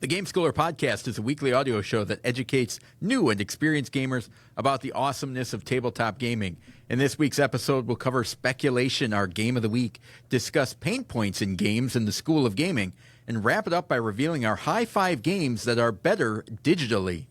The Game Schooler Podcast is a weekly audio show that educates new and experienced gamers about the awesomeness of tabletop gaming. In this week's episode, we'll cover Speculation, our game of the week, discuss pain points in games in the School of Gaming, and wrap it up by revealing our high five games that are better digitally.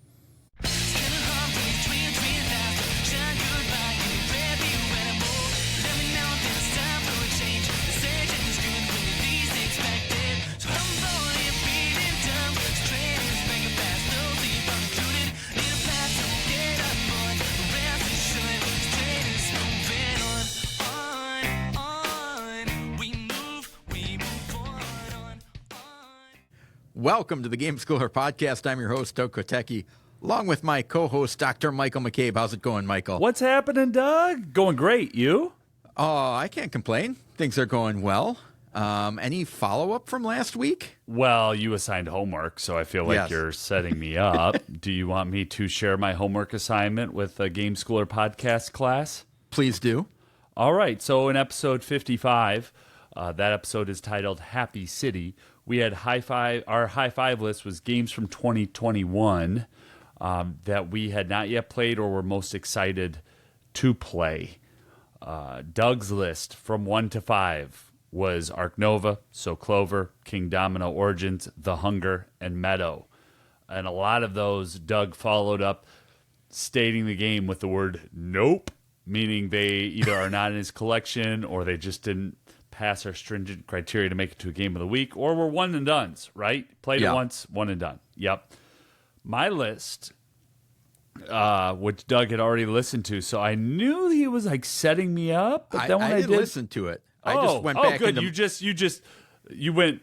Welcome to the Game Schooler Podcast. I'm your host, Doug Kotecki, along with my co-host, Dr. Michael McCabe. How's it going, Michael? What's happening, Doug? Going great. You? Oh, I can't complain. Things are going well. Any follow-up from last week? Well, you assigned homework, so I feel like you're setting me up. Do you want me to share my homework assignment with a Game Schooler Podcast class? Please do. All right. So in episode 55, that episode is titled Happy City. We had our high five list was games from 2021 that we had not yet played or were most excited to play. Doug's list from 1 to 5 was Ark Nova, So Clover, King Domino Origins, The Hunger, and Meadow. And a lot of those, Doug followed up stating the game with the word nope, meaning they either are not in his collection or they just didn't pass our stringent criteria to make it to a game of the week, or we're one and dones, right? Played it once, one and done. Yep. My list, which Doug had already listened to, so I knew he was like setting me up. But then when I didn't listen to it. I just went back. Good. You went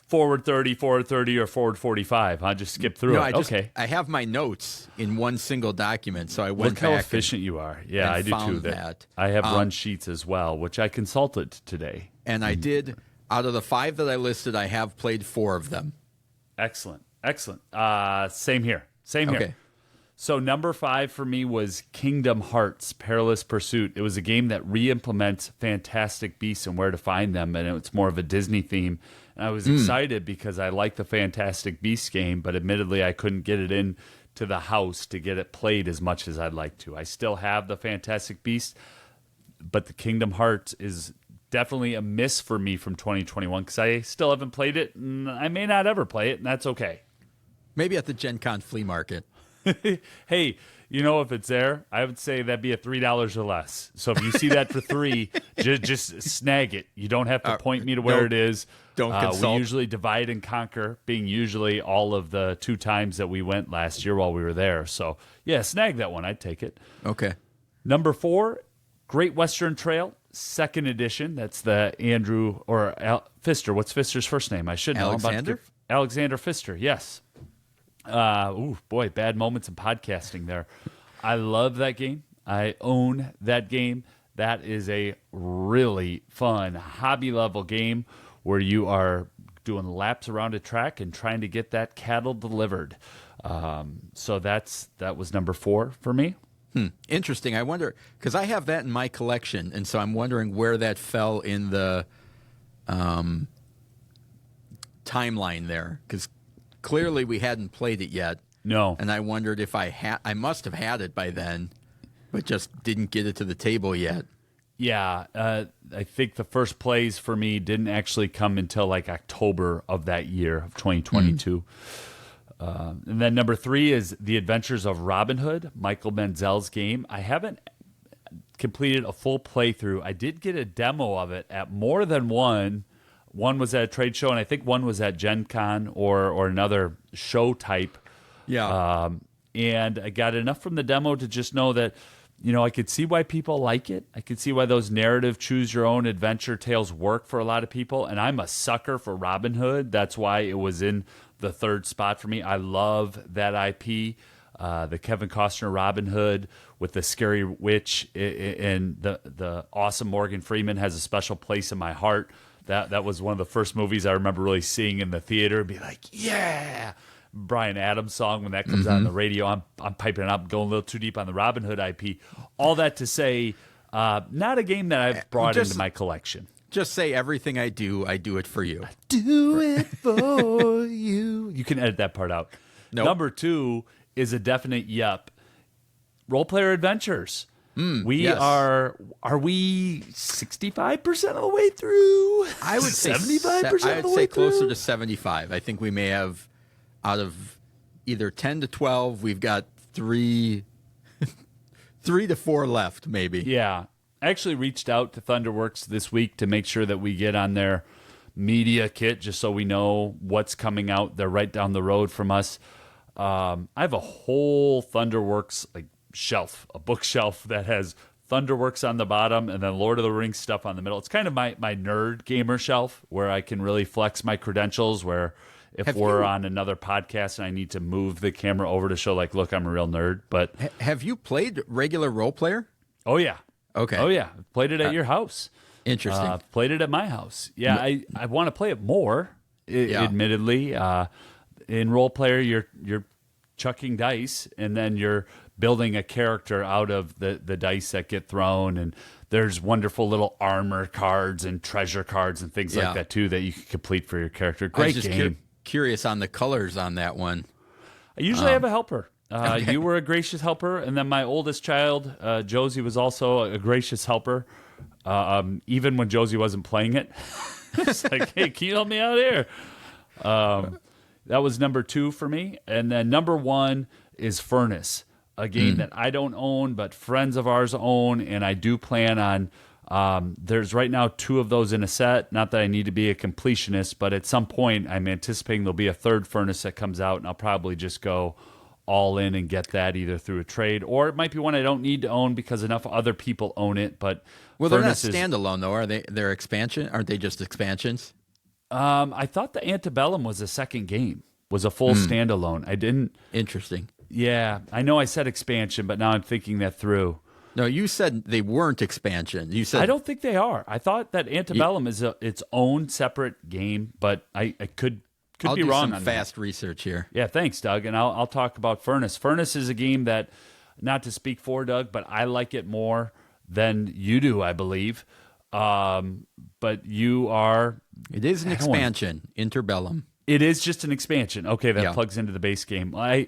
forward 30, forward 30, or forward 45. I just skipped through it. Okay. I have my notes in one single document, so I went Look back. How efficient you are. Yeah, I do too. That. I have run sheets as well, which I consulted today. And I did, out of the 5 that I listed, I have played 4 of them. Excellent. Same here. Okay. So number 5 for me was Kingdom Hearts Perilous Pursuit. It was a game that re-implements Fantastic Beasts and Where to Find Them, and it's more of a Disney theme. And I was excited because I like the Fantastic Beasts game, but admittedly I couldn't get it in to the house to get it played as much as I'd like to. I still have the Fantastic Beasts, but the Kingdom Hearts is definitely a miss for me from 2021 because I still haven't played it, and I may not ever play it, and that's okay. Maybe at the Gen Con flea market. Hey, you know, if it's there, I would say that'd be at $3 or less. So if you see that for $3, just snag it. You don't have to point me to where it is. Don't consult. We usually divide and conquer, being usually all of the 2 times that we went last year while we were there. So, yeah, snag that one. I'd take it. Okay. Number 4, Great Western Trail, 2nd edition. That's the Andrew or Pfister. What's Pfister's first name? I should know. Alexander? Alexander Pfister, yes. Bad moments in podcasting there. I love that game. I own that game. That is a really fun hobby-level game where you are doing laps around a track and trying to get that cattle delivered. So that was number 4 for me. Interesting. I wonder, because I have that in my collection, and so I'm wondering where that fell in the timeline there, because clearly we hadn't played it yet. No. And I wondered if I must have had it by then, but just didn't get it to the table yet. Yeah, I think the first plays for me didn't actually come until like October of that year of 2022. And then number 3 is The Adventures of Robin Hood, Michael Menzel's game. I haven't completed a full playthrough. I did get a demo of it at more than one. One was at a trade show, and I think one was at Gen Con or another show type. Yeah. And I got enough from the demo to just know that, you know, I could see why people like it. I could see why those narrative choose-your-own adventure tales work for a lot of people. And I'm a sucker for Robin Hood. That's why it was in the 3rd spot for me. I love that IP, the Kevin Costner Robin Hood with the scary witch and the awesome Morgan Freeman has a special place in my heart. That was one of the first movies I remember really seeing in the theater and be like, yeah. Bryan Adams song, when that comes out on the radio, I'm piping it up, going a little too deep on the Robin Hood IP. All that to say, not a game that I've brought into my collection. Just say everything I do it for you. Do it for you. You can edit that part out. Nope. Number 2 is a definite yep. Role player adventures. Yes. Are we 65% of the way through? I would say 75% I of the would way say through? closer to 75. I think we may have, out of either 10 to 12, we've got 3 to 4 left, maybe. Yeah. I actually reached out to Thunderworks this week to make sure that we get on their media kit just so we know what's coming out. They're right down the road from us. I have a whole Thunderworks shelf, a bookshelf that has Thunderworks on the bottom and then Lord of the Rings stuff on the middle. It's kind of my nerd gamer shelf where I can really flex my credentials, where if we're on another podcast and I need to move the camera over to show look, I'm a real nerd. But Have you played regular role player? oh yeah. Okay. Oh yeah. Played it at your house. Interesting. Played it at my house. Yeah, I want to play it more, admittedly. In role player, you're chucking dice, and then you're building a character out of the dice that get thrown, and there's wonderful little armor cards and treasure cards and things like that, too, that you can complete for your character. Great I was just game. Curious on the colors on that one. I usually have a helper. You were a gracious helper, and then my oldest child, Josie, was also a gracious helper. Even when Josie wasn't playing it, it's like, hey, can you help me out here? That was number 2 for me, and then number 1 is Furnace, a game that I don't own, but friends of ours own, and I do plan on. There's right now 2 of those in a set. Not that I need to be a completionist, but at some point, I'm anticipating there'll be a 3rd Furnace that comes out, and I'll probably just go all in and get that either through a trade, or it might be one I don't need to own because enough other people own it. But Well, they're not standalone though, are they? They're expansion? Aren't they just expansions? I thought the Antebellum was a second game, was a full standalone. I didn't. Interesting. Yeah, I know I said expansion, but now I'm thinking that through. No, you said they weren't expansion. You said I don't think they are. I thought that Antebellum is its own separate game, but I could I'll be do wrong some on fast research here. Yeah, thanks, Doug. And I'll talk about Furnace. Furnace is a game that, not to speak for Doug, but I like it more than you do, I believe. But you are... It is an expansion, Interbellum. It is just an expansion. Okay, that plugs into the base game. I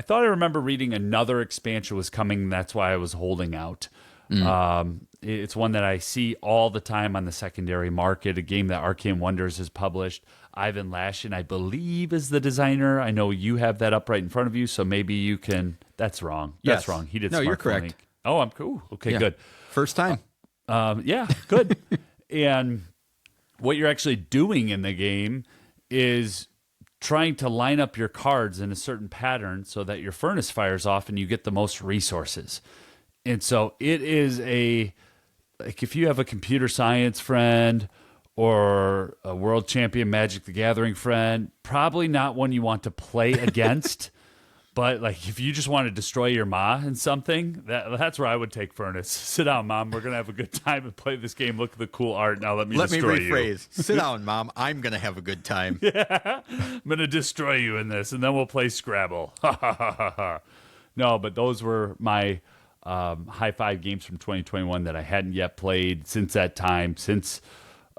thought I remember reading another expansion was coming. That's why I was holding out. It's one that I see all the time on the secondary market, a game that Arcane Wonders has published. Ivan Lashin, I believe, is the designer. I know you have that up right in front of you, so maybe you can... That's wrong. That's Yes. wrong. He did No, you're Smartphone correct. Inc. Oh, I'm cool. Okay, Yeah. good. First time. Yeah, good. And what you're actually doing in the game is trying to line up your cards in a certain pattern so that your furnace fires off and you get the most resources. And so it is if you have a computer science friend or a world champion Magic the Gathering friend, probably not one you want to play against. But if you just want to destroy your ma in something, that's where I would take Furnace. Sit down, Mom. We're going to have a good time and play this game. Look at the cool art. Now let me destroy you. rephrase. Sit down, Mom. I'm going to have a good time. I'm going to destroy you in this, and then we'll play Scrabble. No, but those were my high five games from 2021 that I hadn't yet played since that time, since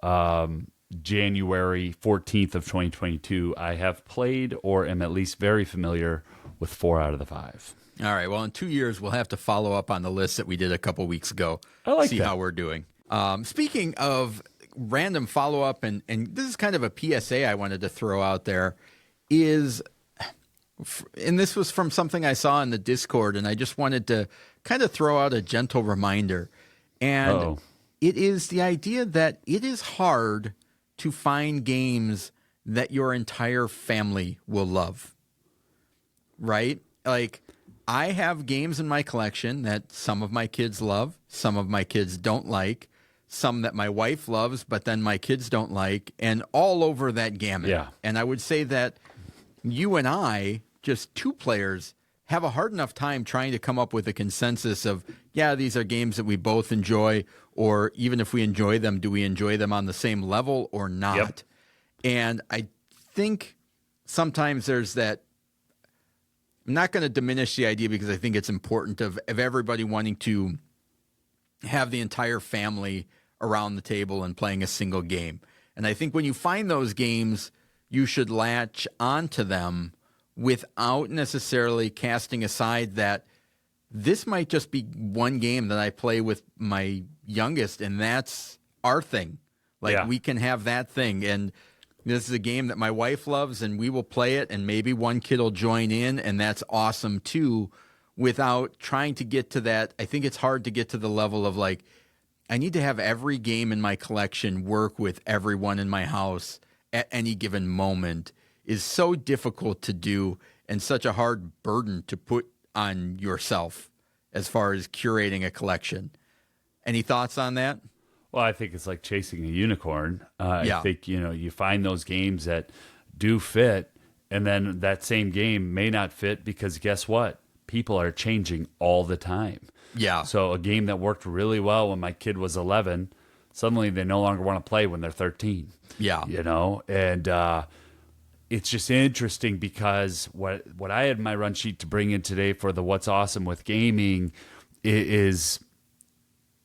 January 14th of 2022. I have played or am at least very familiar with 4 out of the 5. All right. Well, in 2 years, we'll have to follow up on the list that we did a couple weeks ago. I like see that. how we're doing. Speaking of random follow up, and this is kind of a PSA I wanted to throw out there, and this was from something I saw in the Discord, and I just wanted to kind of throw out a gentle reminder. And it is the idea that it is hard to find games that your entire family will love. Right? I have games in my collection that some of my kids love, some of my kids don't like, some that my wife loves, but then my kids don't like, and all over that gamut. Yeah. And I would say that you and I, just 2 players, have a hard enough time trying to come up with a consensus of, these are games that we both enjoy, or even if we enjoy them, do we enjoy them on the same level or not? Yep. And I think sometimes there's that. I'm not going to diminish the idea because I think it's important of everybody wanting to have the entire family around the table and playing a single game. And I think when you find those games, you should latch onto them without necessarily casting aside that this might just be one game that I play with my youngest, and that's our thing. Like, we can have that thing. And this is a game that my wife loves, and we will play it, and maybe one kid will join in, and that's awesome too, without trying to get to that. I think it's hard to get to the level of like, I need to have every game in my collection work with everyone in my house at any given moment is so difficult to do and such a hard burden to put on yourself as far as curating a collection. Any thoughts on that? Well, I think it's like chasing a unicorn. Yeah. I think, you find those games that do fit, and then that same game may not fit because guess what? People are changing all the time. Yeah. So a game that worked really well when my kid was 11, suddenly they no longer want to play when they're 13. Yeah. And it's just interesting because what I had in my run sheet to bring in today for the What's Awesome with Gaming is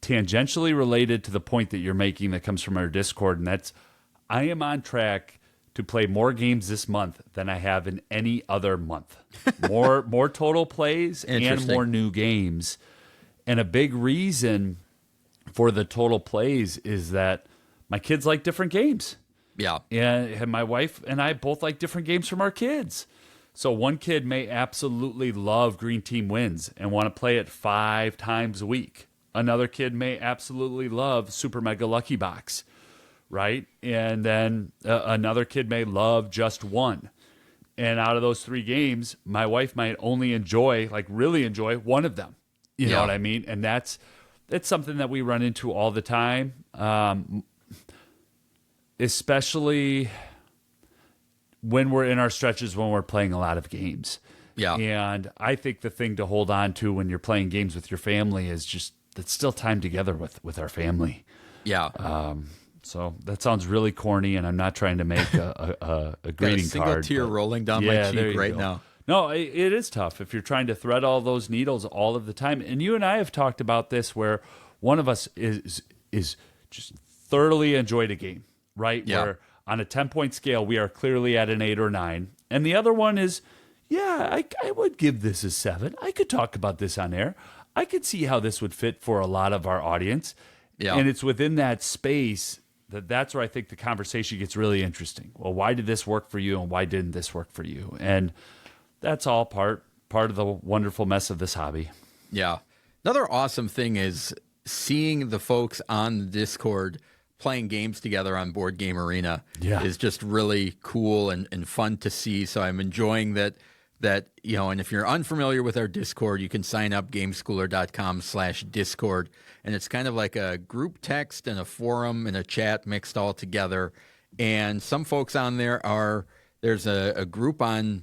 tangentially related to the point that you're making that comes from our Discord, and that's I am on track to play more games this month than I have in any other month. More total plays and more new games. And a big reason for the total plays is that my kids like different games. Yeah. And my wife and I both like different games from our kids. So one kid may absolutely love Green Team Wins and want to play it 5 times a week. Another kid may absolutely love Super Mega Lucky Box, right? And then another kid may love Just One. And out of those 3 games, my wife might only really enjoy one of them. You know what I mean? And that's something that we run into all the time, especially when we're in our stretches when we're playing a lot of games. Yeah. And I think the thing to hold on to when you're playing games with your family is just it's still time together with our family. Yeah. So that sounds really corny, and I'm not trying to make a greeting single card. tear rolling down my cheek right now. No, it is tough if you're trying to thread all those needles all of the time. And you and I have talked about this where one of us is just thoroughly enjoyed a game, right? Yeah. Where on a 10-point scale, we are clearly at an 8 or 9. And the other one is, I would give this a 7. I could talk about this on air. I could see how this would fit for a lot of our audience. Yeah. And it's within that space that's where I think the conversation gets really interesting. Well, why did this work for you and why didn't this work for you? And that's all part of the wonderful mess of this hobby. Yeah. Another awesome thing is seeing the folks on the Discord playing games together on Board Game Arena is just really cool and fun to see. So I'm enjoying that, and if you're unfamiliar with our Discord, you can sign up gameschooler.com/Discord. And it's kind of like a group text and a forum and a chat mixed all together. And some folks on there's a group on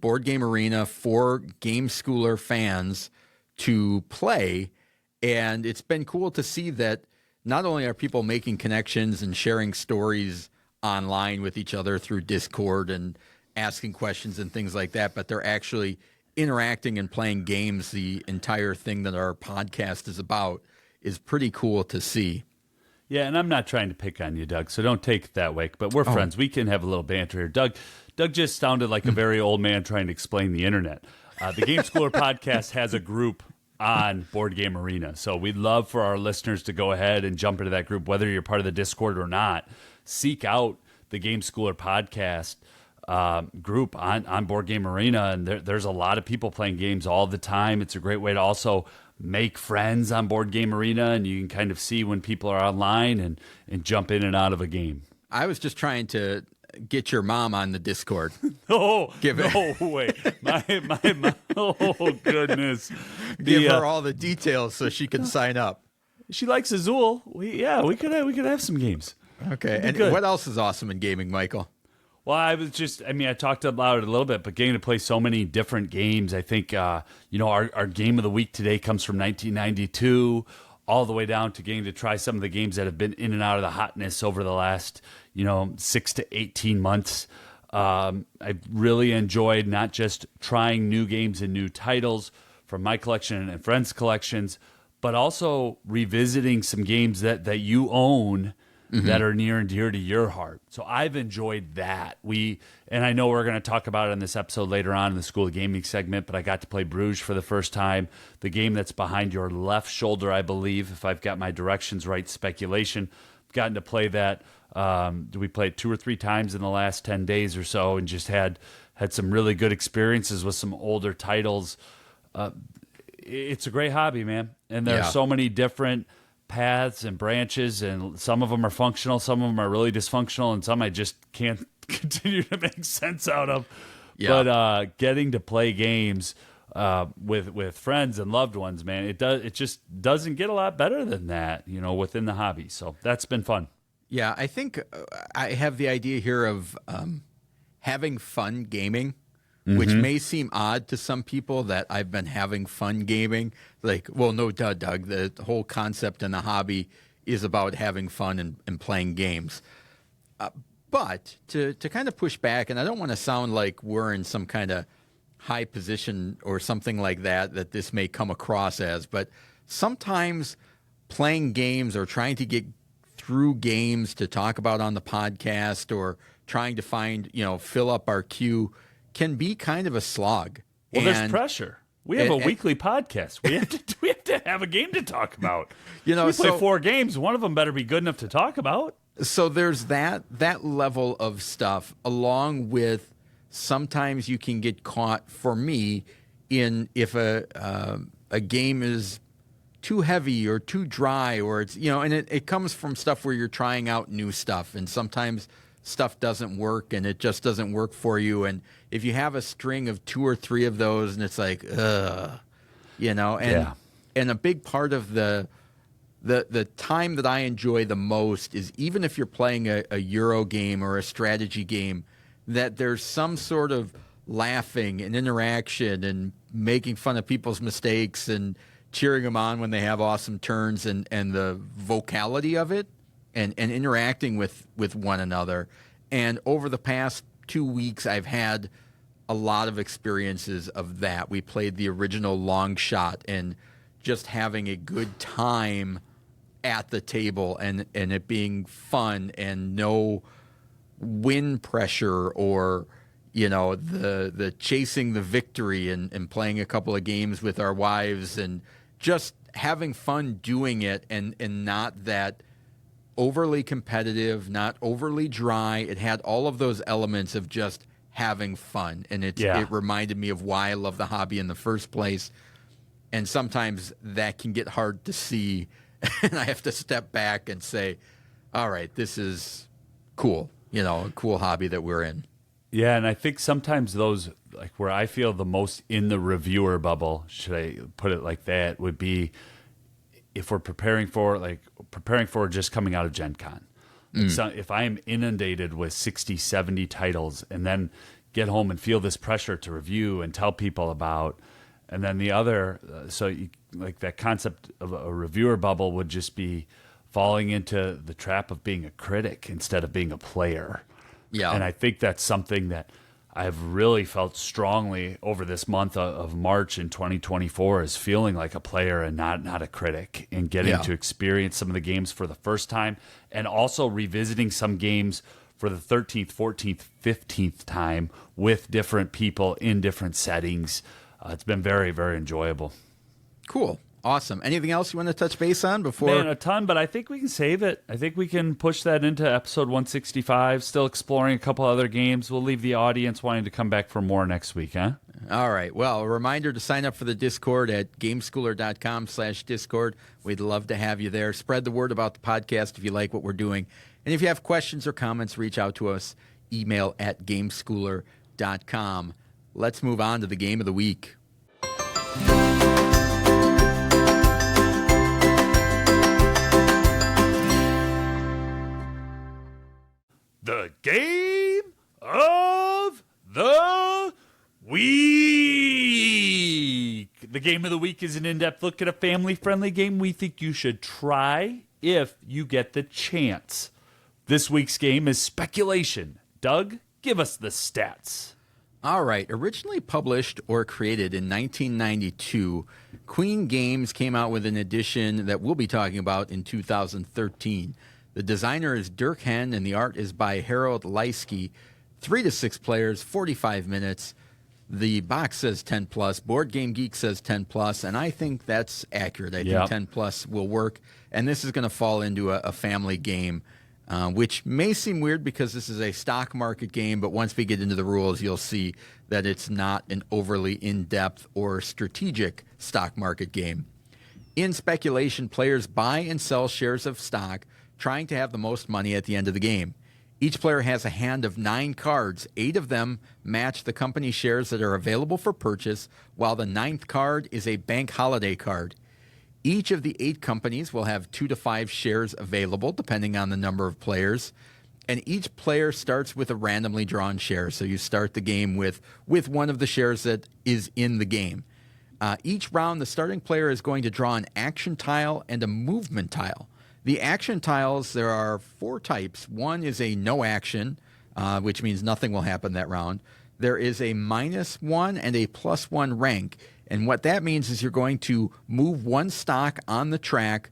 Board Game Arena for Game Schooler fans to play. And it's been cool to see that not only are people making connections and sharing stories online with each other through Discord and asking questions and things like that, but they're actually interacting and playing games. The entire thing that our podcast is about is pretty cool to see. Yeah, and I'm not trying to pick on you, Doug, so don't take it that way. But we're friends. We can have a little banter here. Doug just sounded like a very old man trying to explain the internet. The Game Schooler podcast has a group on Board Game Arena. So we'd love for our listeners to go ahead and jump into that group, whether you're part of the Discord or not. Seek out the Game Schooler podcast group on Board Game Arena, and there's a lot of people playing games all the time. It's a great way to also make friends on Board Game Arena, and you can kind of see when people are online and jump in and out of a game. I was just trying to get your mom on the Discord. No way. My oh, goodness. Give her all the details so she can sign up. She likes Azul. We could have some games. Okay. And what else is awesome in gaming, Michael? Well, I talked about it a little bit, but getting to play so many different games. I think, our game of the week today comes from 1992 all the way down to getting to try some of the games that have been in and out of the hotness over the last, 6 to 18 months. I've really enjoyed not just trying new games and new titles from my collection and friends' collections, but also revisiting some games that you own that are near and dear to your heart. So I've enjoyed that. And I know we're going to talk about it in this episode later on in the School of Gaming segment, but I got to play Bruges for the first time. The game that's behind your left shoulder, I believe, if I've got my directions right, Speculation. I've gotten to play that. We played 2 or 3 times in the last 10 days or so, and just had some really good experiences with some older titles. It's a great hobby, man. And there are so many different paths and branches, and some of them are functional, some of them are really dysfunctional, and some I just can't continue to make sense out of. Yeah. But getting to play games with friends and loved ones, man, it just doesn't get a lot better than that, within the hobby. So that's been fun. Yeah, I think I have the idea here of having fun gaming, which may seem odd to some people that I've been having fun gaming. Like, well, no, duh, Doug. The whole concept in the hobby is about having fun and playing games. But to kind of push back, and I don't want to sound like we're in some kind of high position or something like that this may come across as, but sometimes playing games or trying to get through games to talk about on the podcast or trying to find, fill up our queue can be kind of a slog. Well, there's pressure. We have a weekly podcast. We have to have a game to talk about. We play 4 games. One of them better be good enough to talk about. So there's that level of stuff, along with sometimes you can get caught, for me, in if a game is too heavy or too dry, or it's, and it comes from stuff where you're trying out new stuff, and sometimes stuff doesn't work and it just doesn't work for you. And if you have a string of 2 or 3 of those and it's like, and a big part of the time that I enjoy the most is, even if you're playing a Euro game or a strategy game, that there's some sort of laughing and interaction and making fun of people's mistakes and cheering them on when they have awesome turns, and the vocality of it and interacting with one another. And over the past 2 weeks, I've had a lot of experiences of that. We played the original Long Shot, and just having a good time at the table and it being fun and no win pressure or, the chasing the victory and playing a couple of games with our wives and just having fun doing it, and not that overly competitive, not overly dry. It had all of those elements of just having fun, and it reminded me of why I love the hobby in the first place. And sometimes that can get hard to see, and I have to step back and say, all right, this is cool, a cool hobby that we're in. Yeah, and I think sometimes those, like, where I feel the most in the reviewer bubble, should I put it like that, would be if we're preparing for just coming out of Gen Con. So if I am inundated with 60, 70 titles and then get home and feel this pressure to review and tell people about, and then the other, like that concept of a reviewer bubble would just be falling into the trap of being a critic instead of being a player. Yeah. And I think that's something that I've really felt strongly over this month of March in 2024, is feeling like a player and not a critic, and getting to experience some of the games for the first time, and also revisiting some games for the 13th, 14th, 15th time with different people in different settings. It's been very, very enjoyable. Cool. Awesome. Anything else you want to touch base on before? Man, a ton, but I think we can save it. I think we can push that into episode 165, still exploring a couple other games. We'll leave the audience wanting to come back for more next week, huh? All right. Well, a reminder to sign up for the Discord at gameschooler.com/Discord. We'd love to have you there. Spread the word about the podcast if you like what we're doing. And if you have questions or comments, reach out to us. Email at gameschooler.com. Let's move on to the game of the week. The game of the week. The game of the week is an in-depth look at a family-friendly game we think you should try if you get the chance. This week's game is Speculation. Doug, give us the stats. All right. Originally published or created in 1992, Queen Games came out with an edition that we'll be talking about in 2013. The designer is Dirk Henn, and the art is by Harold Leisky. 3 to 6 players, 45 minutes. The box says 10 plus. Board Game Geek says 10 plus, and I think that's accurate. I think 10 plus will work, and this is going to fall into a family game, which may seem weird because this is a stock market game, but once we get into the rules, you'll see that it's not an overly in-depth or strategic stock market game. In speculation, players buy and sell shares of stock, trying to have the most money at the end of the game. Each player has a hand of 9 cards. 8 of them match the company shares that are available for purchase, while the 9th card is a bank holiday card. Each of the 8 companies will have 2 to 5 shares available, depending on the number of players. And each player starts with a randomly drawn share. So you start the game with one of the shares that is in the game. Each round, the starting player is going to draw an action tile and a movement tile. The action tiles, there are 4 types. One is a no action, which means nothing will happen that round. There is a -1 and a +1 rank. And what that means is you're going to move 1 stock on the track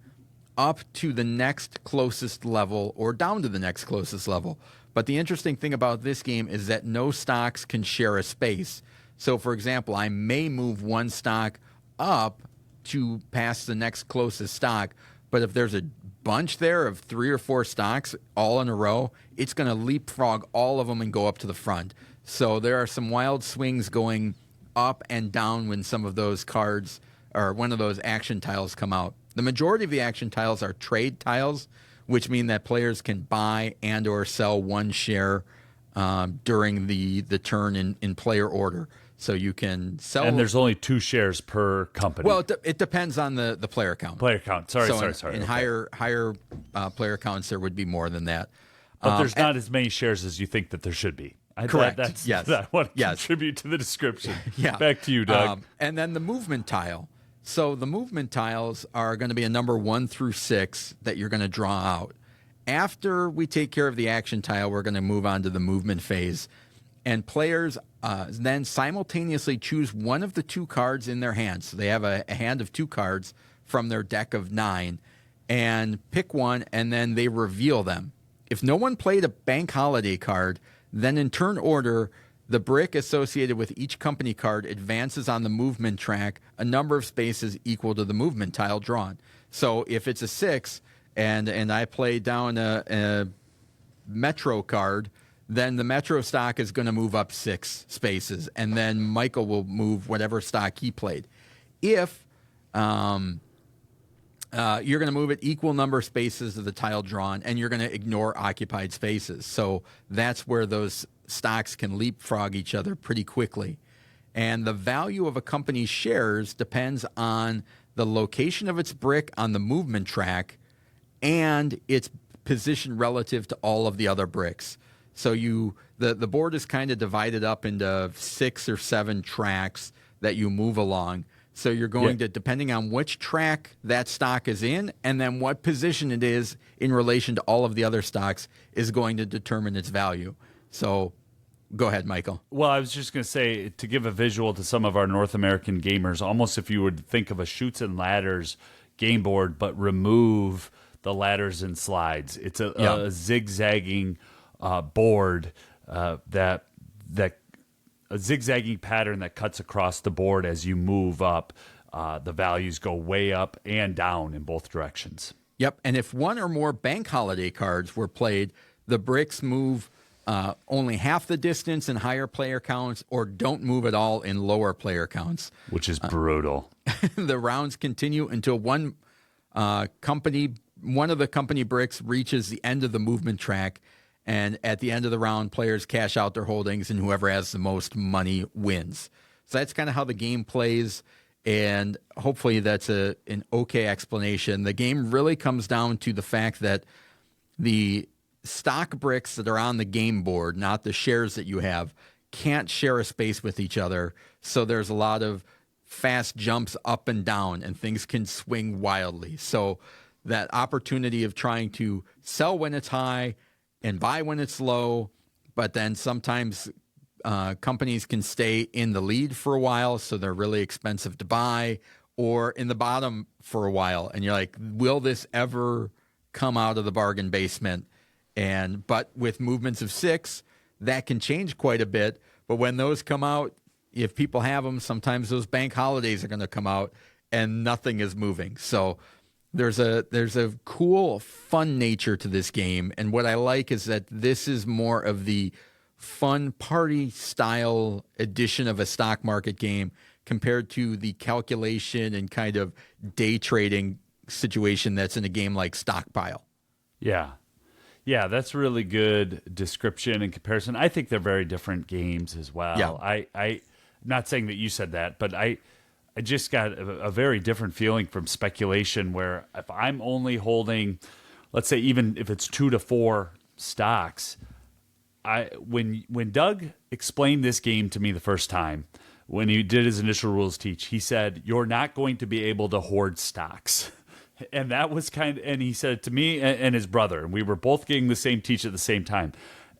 up to the next closest level or down to the next closest level. But the interesting thing about this game is that no stocks can share a space. So, for example, I may move 1 stock up to past the next closest stock, but if there's a bunch there of 3 or 4 stocks all in a row, it's going to leapfrog all of them and go up to the front. So there are some wild swings going up and down when some of those cards or one of those action tiles come out. The majority of the action tiles are trade tiles, which mean that players can buy and or sell 1 share during the turn in player order. So you can sell. And there's only 2 shares per company. Well, it depends on the player count. Player count. Sorry. In higher player counts, there would be more than that. But there's not as many shares as you think that there should be. Correct. Yes. I want to contribute to the description. Yeah. Back to you, Doug. And then the movement tile. So the movement tiles are going to be a number 1 through 6 that you're going to draw out. After we take care of the action tile, we're going to move on to the movement phase. And players then simultaneously choose one of the 2 cards in their hands. So they have a hand of 2 cards from their deck of 9 and pick one, and then they reveal them. If no one played a bank holiday card, then in turn order, the brick associated with each company card advances on the movement track a number of spaces equal to the movement tile drawn. So if it's a 6 and I play down a Metro card, then the Metro stock is going to move up 6 spaces, and then Michael will move whatever stock he played. If you're going to move it equal number of spaces of the tile drawn, and you're going to ignore occupied spaces. So that's where those stocks can leapfrog each other pretty quickly. And the value of a company's shares depends on the location of its brick on the movement track and its position relative to all of the other bricks. So the board is kind of divided up into 6 or 7 tracks that you move along. So you're going to, depending on which track that stock is in and then what position it is in relation to all of the other stocks, is going to determine its value. So go ahead, Michael. Well, I was just going to say, to give a visual to some of our North American gamers, almost if you would think of a Chutes and Ladders game board, but remove the ladders and slides. It's a zigzagging board that a zigzagging pattern that cuts across the board as you move up. The values go way up and down in both directions. Yep, and if 1 or more bank holiday cards were played, the bricks move only half the distance in higher player counts, or don't move at all in lower player counts. Which is brutal. The rounds continue until one of the company bricks reaches the end of the movement track. And at the end of the round, players cash out their holdings, and whoever has the most money wins. So that's kind of how the game plays, and hopefully that's an okay explanation. The game really comes down to the fact that the stock bricks that are on the game board, not the shares that you have, can't share a space with each other. So there's a lot of fast jumps up and down, and things can swing wildly. So that opportunity of trying to sell when it's high and buy when it's low, but then sometimes companies can stay in the lead for a while, so they're really expensive to buy, or in the bottom for a while. And you're like, will this ever come out of the bargain basement? But with movements of 6, that can change quite a bit. But when those come out, if people have them, sometimes those bank holidays are going to come out and nothing is moving. So there's a cool, fun nature to this game. And what I like is that this is more of the fun party style edition of a stock market game compared to the calculation and kind of day trading situation that's in a game like Stockpile. Yeah. Yeah, that's a really good description and comparison. I think they're very different games as well. Yeah. I'm not saying that you said that, but I just got a very different feeling from speculation where if I'm only holding, let's say even if it's 2 to 4 stocks, when Doug explained this game to me the first time, when he did his initial rules teach, he said, you're not going to be able to hoard stocks. And that was and he said it to me and his brother, and we were both getting the same teach at the same time.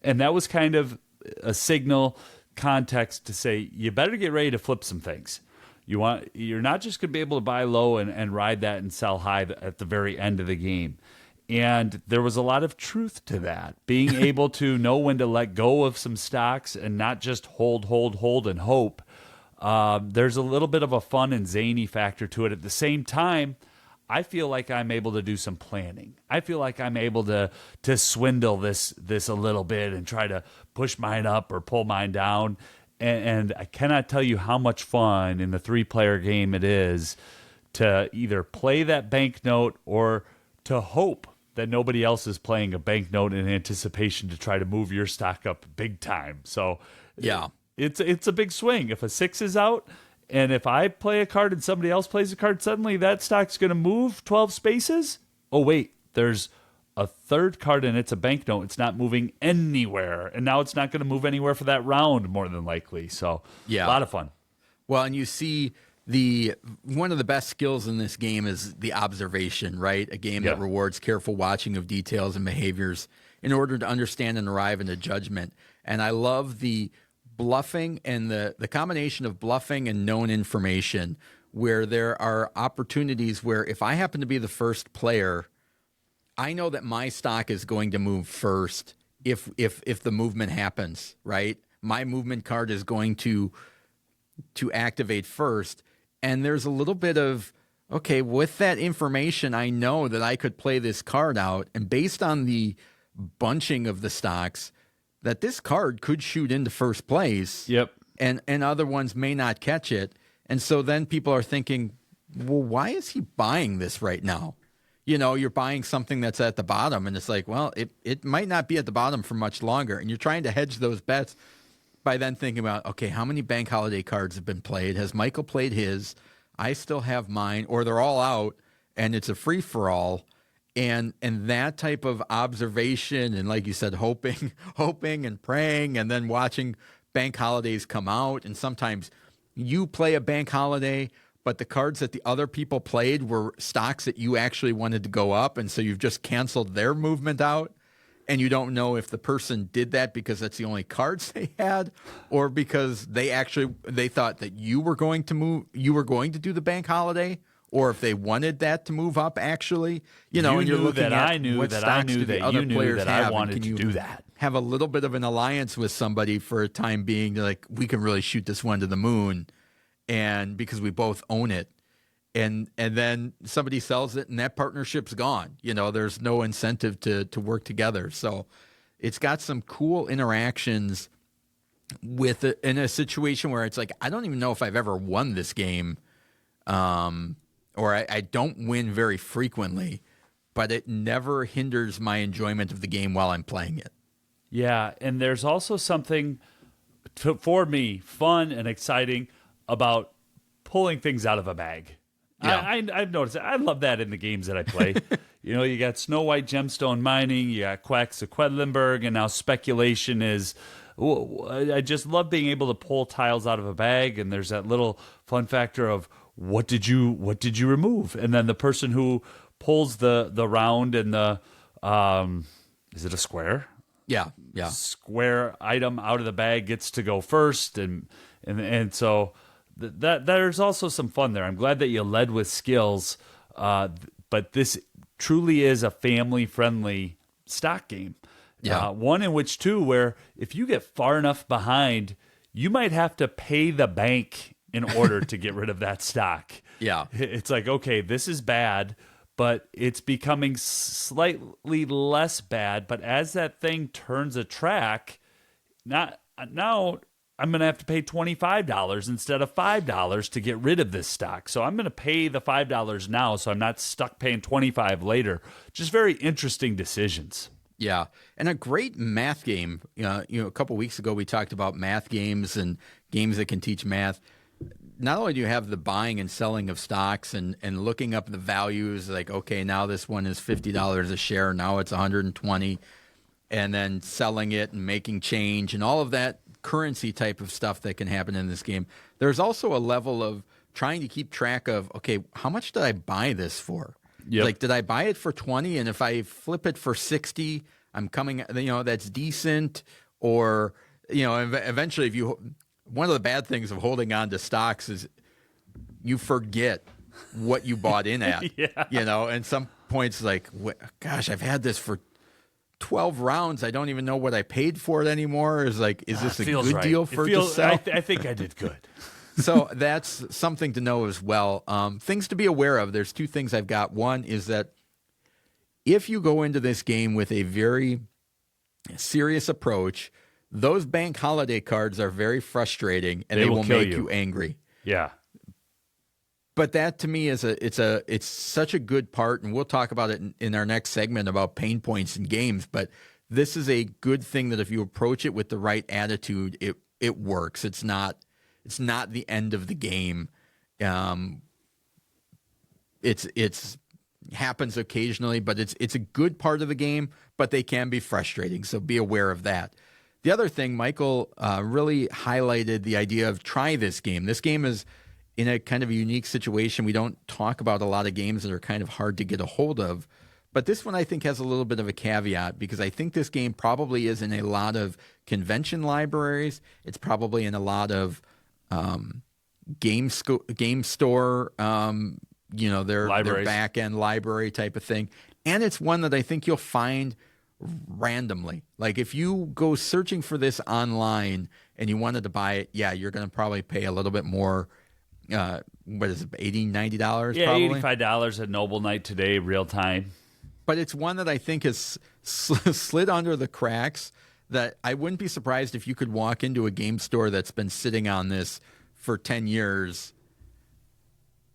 And that was kind of a signal context to say, you better get ready to flip some things. You're not just going to be able to buy low and ride that and sell high at the very end of the game. And there was a lot of truth to that. Being able to know when to let go of some stocks and not just hold, and hope. There's a little bit of a fun and zany factor to it. At the same time, I feel like I'm able to do some planning. I feel like I'm able to swindle this a little bit and try to push mine up or pull mine down. And I cannot tell you how much fun in the 3-player game it is to either play that banknote or to hope that nobody else is playing a banknote in anticipation to try to move your stock up big time. So yeah, it's a big swing. If a 6 is out, and if I play a card and somebody else plays a card, suddenly that stock's going to move 12 spaces. Oh, wait, there's a third card and it's a banknote. It's not moving anywhere. And now it's not going to move anywhere for that round, more than likely. So, yeah, a lot of fun. Well, and you see one of the best skills in this game is the observation, right? A game that rewards careful watching of details and behaviors in order to understand and arrive at a judgment. And I love the bluffing and the combination of bluffing and known information, where there are opportunities where if I happen to be the first player, I know that my stock is going to move first if the movement happens, right? My movement card is going to activate first. And there's a little bit of, okay, with that information, I know that I could play this card out, and based on the bunching of the stocks, that this card could shoot into first place. Yep. And other ones may not catch it. And so then people are thinking, well, why is he buying this right now? You know, you're buying something that's at the bottom, and it's like, well, it might not be at the bottom for much longer. And you're trying to hedge those bets by then thinking about, okay, how many bank holiday cards have been played? Has Michael played his? I still have mine, or they're all out, and it's a free-for-all. And that type of observation and, like you said, hoping and praying, and then watching bank holidays come out. And sometimes you play a bank holiday, but the cards that the other people played were stocks that you actually wanted to go up, and so you've just canceled their movement out. And you don't know if the person did that because that's the only cards they had, or because they thought that you were going to do the bank holiday, or if they wanted that to move up, actually, and you're looking at I knew what that stocks I knew do the that other you knew players that have, I and wanted can to you do that. have a little bit of an alliance with somebody for a time being, like, we can really shoot this one to the moon, and because we both own it, and then somebody sells it, and that partnership's gone. There's no incentive to work together. So it's got some cool interactions with it in a situation where it's like, I don't even know if I've ever won this game. Or I don't win very frequently, but it never hinders my enjoyment of the game while I'm playing it. Yeah, and there's also something, for me, fun and exciting about pulling things out of a bag. Yeah. I've noticed it. I love that in the games that I play. You got Snow White Gemstone Mining, you got Quacks of Quedlinburg, and now speculation is... I just love being able to pull tiles out of a bag, and there's that little fun factor of, what did you remove? And then the person who pulls the round and the is it a square? Yeah, yeah. Square item out of the bag gets to go first, and so that there's also some fun there. I'm glad that you led with skills, but this truly is a family friendly stock game. Yeah. One in which too, where if you get far enough behind, you might have to pay the bank in order to get rid of that stock. Yeah. It's like, okay, this is bad, but it's becoming slightly less bad. But as that thing turns a track, now I'm going to have to pay $25 instead of $5 to get rid of this stock. So I'm going to pay the $5 now, so I'm not stuck paying $25 later. Just very interesting decisions. Yeah, and a great math game. A couple weeks ago we talked about math games and games that can teach math. Not only do you have the buying and selling of stocks and looking up the values, like, okay, now this one is $50 a share, now it's $120, and then selling it and making change and all of that currency type of stuff that can happen in this game. There's also a level of trying to keep track of, okay, how much did I buy this for? Yep. Like, did I buy it for 20? And if I flip it for 60, I'm coming, that's decent. Or, eventually one of the bad things of holding on to stocks is you forget what you bought in at, and some points like, gosh, I've had this for 12 rounds. I don't even know what I paid for it anymore. Is this a good deal for it to sell? I think I did good. So that's something to know as well. Things to be aware of. There's two things I've got. One is that if you go into this game with a very serious approach, those bank holiday cards are very frustrating and they will make you angry. Yeah. But that to me is it's such a good part, and we'll talk about it in our next segment about pain points in games. But this is a good thing that if you approach it with the right attitude, it works. It's not the end of the game. It's happens occasionally, but it's a good part of the game, but they can be frustrating. So be aware of that. The other thing, Michael really highlighted the idea of try this game. This game is in a kind of a unique situation. We don't talk about a lot of games that are kind of hard to get a hold of, but this one I think has a little bit of a caveat because I think this game probably is in a lot of convention libraries. It's probably in a lot of game store, their back end library type of thing. And it's one that I think you'll find randomly. Like if you go searching for this online and you wanted to buy it, you're going to probably pay a little bit more. What is it, $80, $90? Yeah, probably? $85 at Noble Night today, real time. But it's one that I think has slid under the cracks that I wouldn't be surprised if you could walk into a game store that's been sitting on this for 10 years,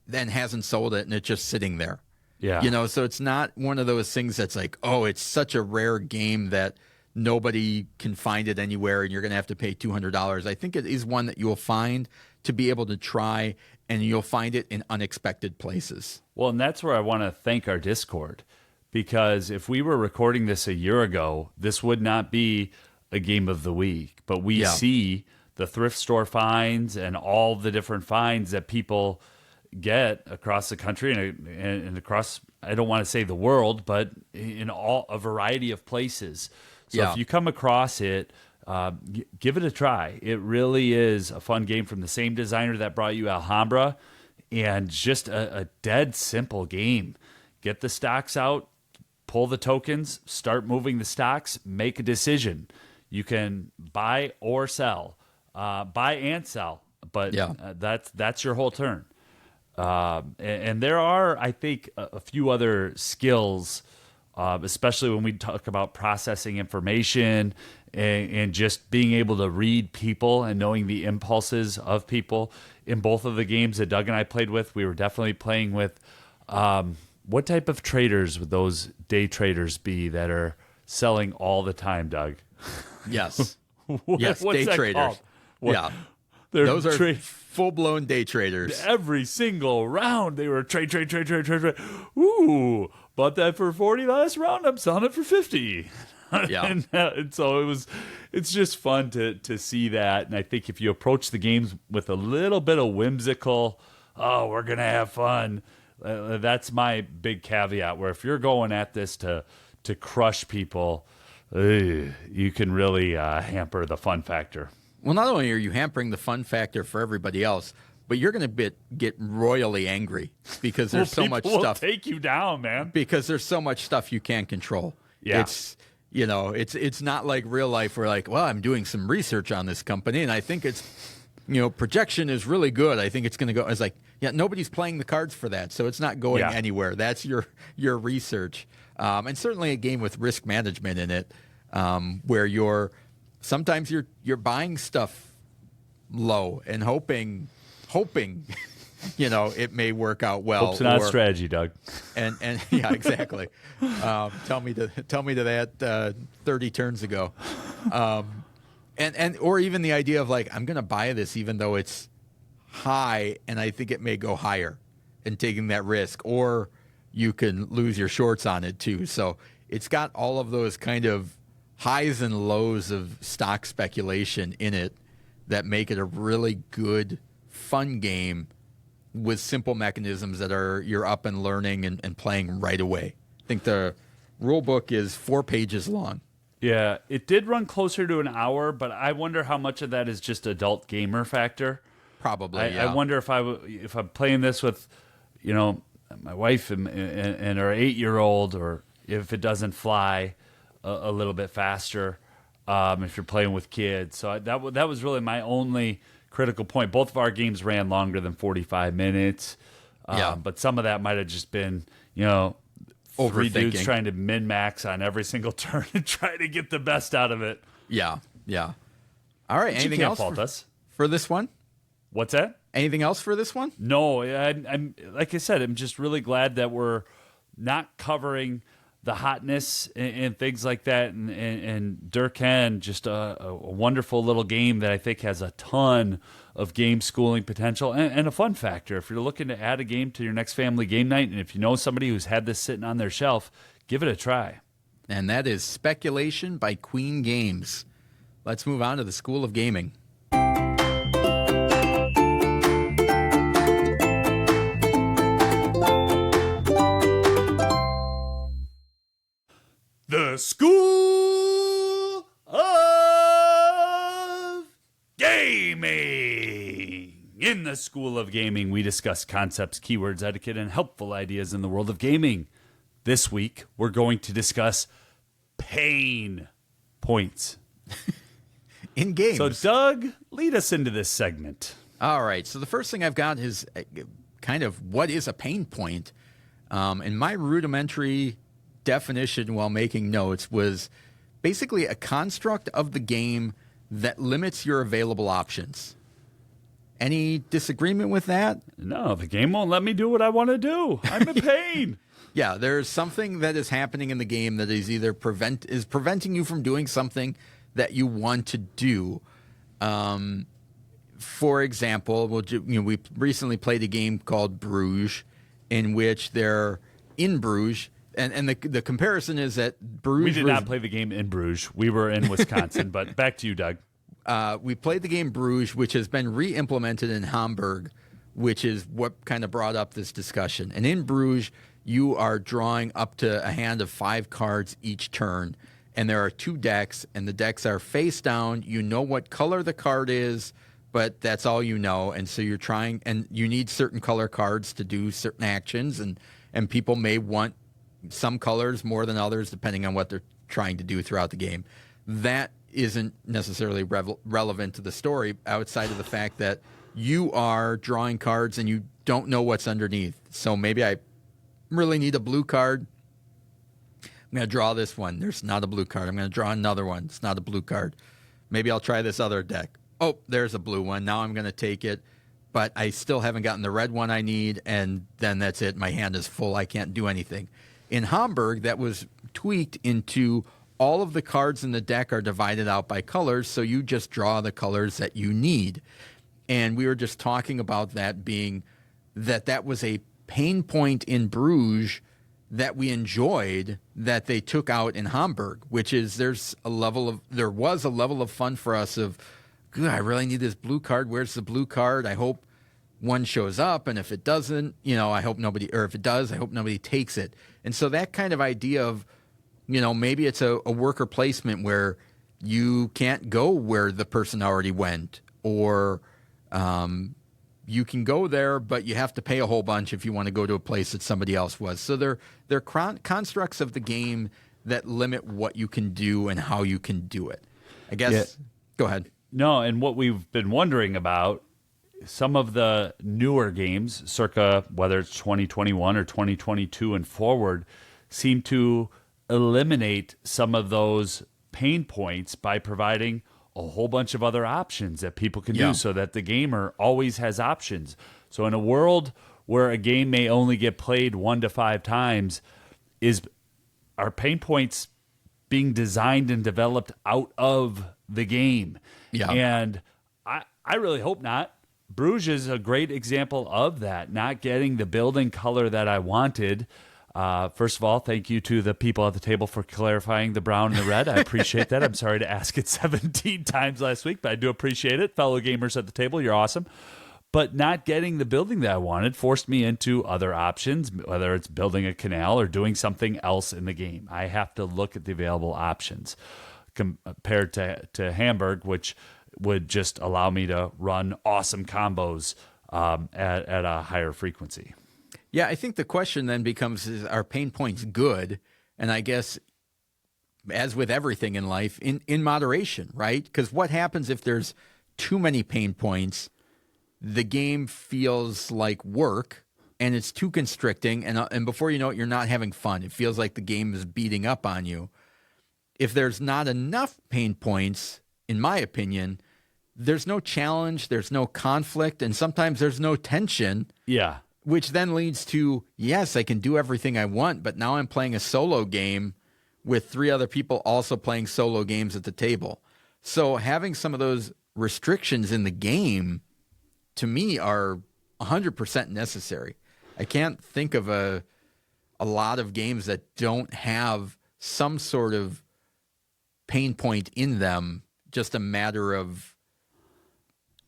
then hasn't sold it, and it's just sitting there. Yeah. So it's not one of those things that's like, oh, it's such a rare game that nobody can find it anywhere and you're going to have to pay $200. I think it is one that you'll find to be able to try, and you'll find it in unexpected places. Well, and that's where I want to thank our Discord, because if we were recording this a year ago, this would not be a game of the week. But we see the thrift store finds and all the different finds that people get across the country and across, I don't want to say the world, but in a variety of places. So if you come across it, give it a try. It really is a fun game from the same designer that brought you Alhambra, and just a dead simple game. Get the stocks out, pull the tokens, start moving the stocks, make a decision. You can buy or sell, buy and sell, but that's your whole turn. And there are, I think, a few other skills, especially when we talk about processing information and just being able to read people and knowing the impulses of people. In both of the games that Doug and I played with, we were definitely playing with what type of traders would those day traders be that are selling all the time, Doug? Yes. What's day that traders. called? Those are full-blown day traders. Every single round, they were trade. Ooh, bought that for 40 last round. I'm selling it for 50. Yeah. and so it's just fun to see that. And I think if you approach the games with a little bit of whimsical, oh, we're going to have fun, that's my big caveat, where if you're going at this to crush people, you can really hamper the fun factor. Well, not only are you hampering the fun factor for everybody else, but you're going to get royally angry because there's so much People will stuff. take you down, man. Because there's so much stuff you can't control. Yeah. It's not like real life where like, well, I'm doing some research on this company and I think it's, projection is really good. I think it's going to go. It's like, yeah, nobody's playing the cards for that, so it's not going anywhere. That's your research. And certainly a game with risk management in it, where sometimes you're buying stuff low and hoping, it may work out well. Hope's not strategy, Doug. And yeah, exactly. Tell me to that 30 turns ago. And or even the idea of like, I'm going to buy this even though it's high and I think it may go higher, and taking that risk, or you can lose your shorts on it too. So it's got all of those kind of highs and lows of stock speculation in it that make it a really good, fun game with simple mechanisms that you're up and learning and playing right away. I think the rule book is 4 pages long. Yeah, it did run closer to an hour, but I wonder how much of that is just adult gamer factor. Probably, I wonder if I'm playing this with, my wife and her 8-year-old, or if it doesn't fly a little bit faster, if you're playing with kids. So that was really my only critical point. Both of our games ran longer than 45 minutes. But some of that might have just been, 3 dudes trying to min-max on every single turn and try to get the best out of it. Yeah. All right, anything else for this one? What's that? Anything else for this one? No, I'm like I said, I'm just really glad that we're not covering the hotness and things like that. And Durkan, just a wonderful little game that I think has a ton of game schooling potential and a fun factor. If you're looking to add a game to your next family game night, and if you know somebody who's had this sitting on their shelf, give it a try. And that is Speculation by Queen Games. Let's move on to the School of Gaming. The School of Gaming. In the School of Gaming, we discuss concepts, keywords, etiquette, and helpful ideas in the world of gaming. This week, we're going to discuss pain points in games. So, Doug, lead us into this segment. All right. So the first thing I've got is kind of what is a pain point. In my rudimentary definition while making notes was basically a construct of the game that limits your available options. Any disagreement with that? No, the game won't let me do what I want to do. I'm in pain. Yeah, there's something that is happening in the game that is either preventing you from doing something that you want to do. For example, we recently played a game called Bruges, in which they're in Bruges. And the comparison is that Bruges... We did not play the game in Bruges. We were in Wisconsin, but back to you, Doug. We played the game Bruges, which has been re-implemented in Hamburg, which is what kind of brought up this discussion. And in Bruges, you are drawing up to a hand of 5 cards each turn. And there are 2 decks, and the decks are face down. You know what color the card is, but that's all you know. And so you're trying... And you need certain color cards to do certain actions, and people may want some colors more than others, depending on what they're trying to do throughout the game. That isn't necessarily relevant to the story outside of the fact that you are drawing cards and you don't know what's underneath. So maybe I really need a blue card. I'm going to draw this one. There's not a blue card. I'm going to draw another one. It's not a blue card. Maybe I'll try this other deck. Oh, there's a blue one. Now I'm going to take it, but I still haven't gotten the red one I need, and then that's it. My hand is full. I can't do anything. In Hamburg, that was tweaked into all of the cards in the deck are divided out by colors, so you just draw the colors that you need. And we were just talking about that being that was a pain point in Bruges that we enjoyed that they took out in Hamburg, which is there was a level of fun for us of, good, I really need this blue card. Where's the blue card? I hope one shows up, and if it doesn't, I hope nobody, or if it does, I hope nobody takes it. And so that kind of idea of maybe it's a worker placement where you can't go where the person already went, or you can go there, but you have to pay a whole bunch if you want to go to a place that somebody else was. So they're constructs of the game that limit what you can do and how you can do it. I guess. Yeah. Go ahead. No, and what we've been wondering about, some of the newer games, circa whether it's 2021 or 2022 and forward, seem to eliminate some of those pain points by providing a whole bunch of other options that people can do, so that the gamer always has options. So in a world where a game may only get played 1 to 5 times, are pain points being designed and developed out of the game? Yeah. And I really hope not. Bruges is a great example of that, not getting the building color that I wanted. First of all, thank you to the people at the table for clarifying the brown and the red. I appreciate that. I'm sorry to ask it 17 times last week, but I do appreciate it. Fellow gamers at the table, you're awesome. But not getting the building that I wanted forced me into other options, whether it's building a canal or doing something else in the game. I have to look at the available options compared to Hamburg, which would just allow me to run awesome combos at a higher frequency. Yeah, I think the question then becomes, are pain points good? And I guess, as with everything in life, in moderation, right? Because what happens if there's too many pain points? The game feels like work, and it's too constricting, and before you know it, you're not having fun. It feels like the game is beating up on you. If there's not enough pain points, in my opinion, there's no challenge, there's no conflict, and sometimes there's no tension. Yeah. Which then leads to, yes, I can do everything I want, but now I'm playing a solo game with 3 other people also playing solo games at the table. So having some of those restrictions in the game, to me, are 100% necessary. I can't think of a lot of games that don't have some sort of pain point in them, just a matter of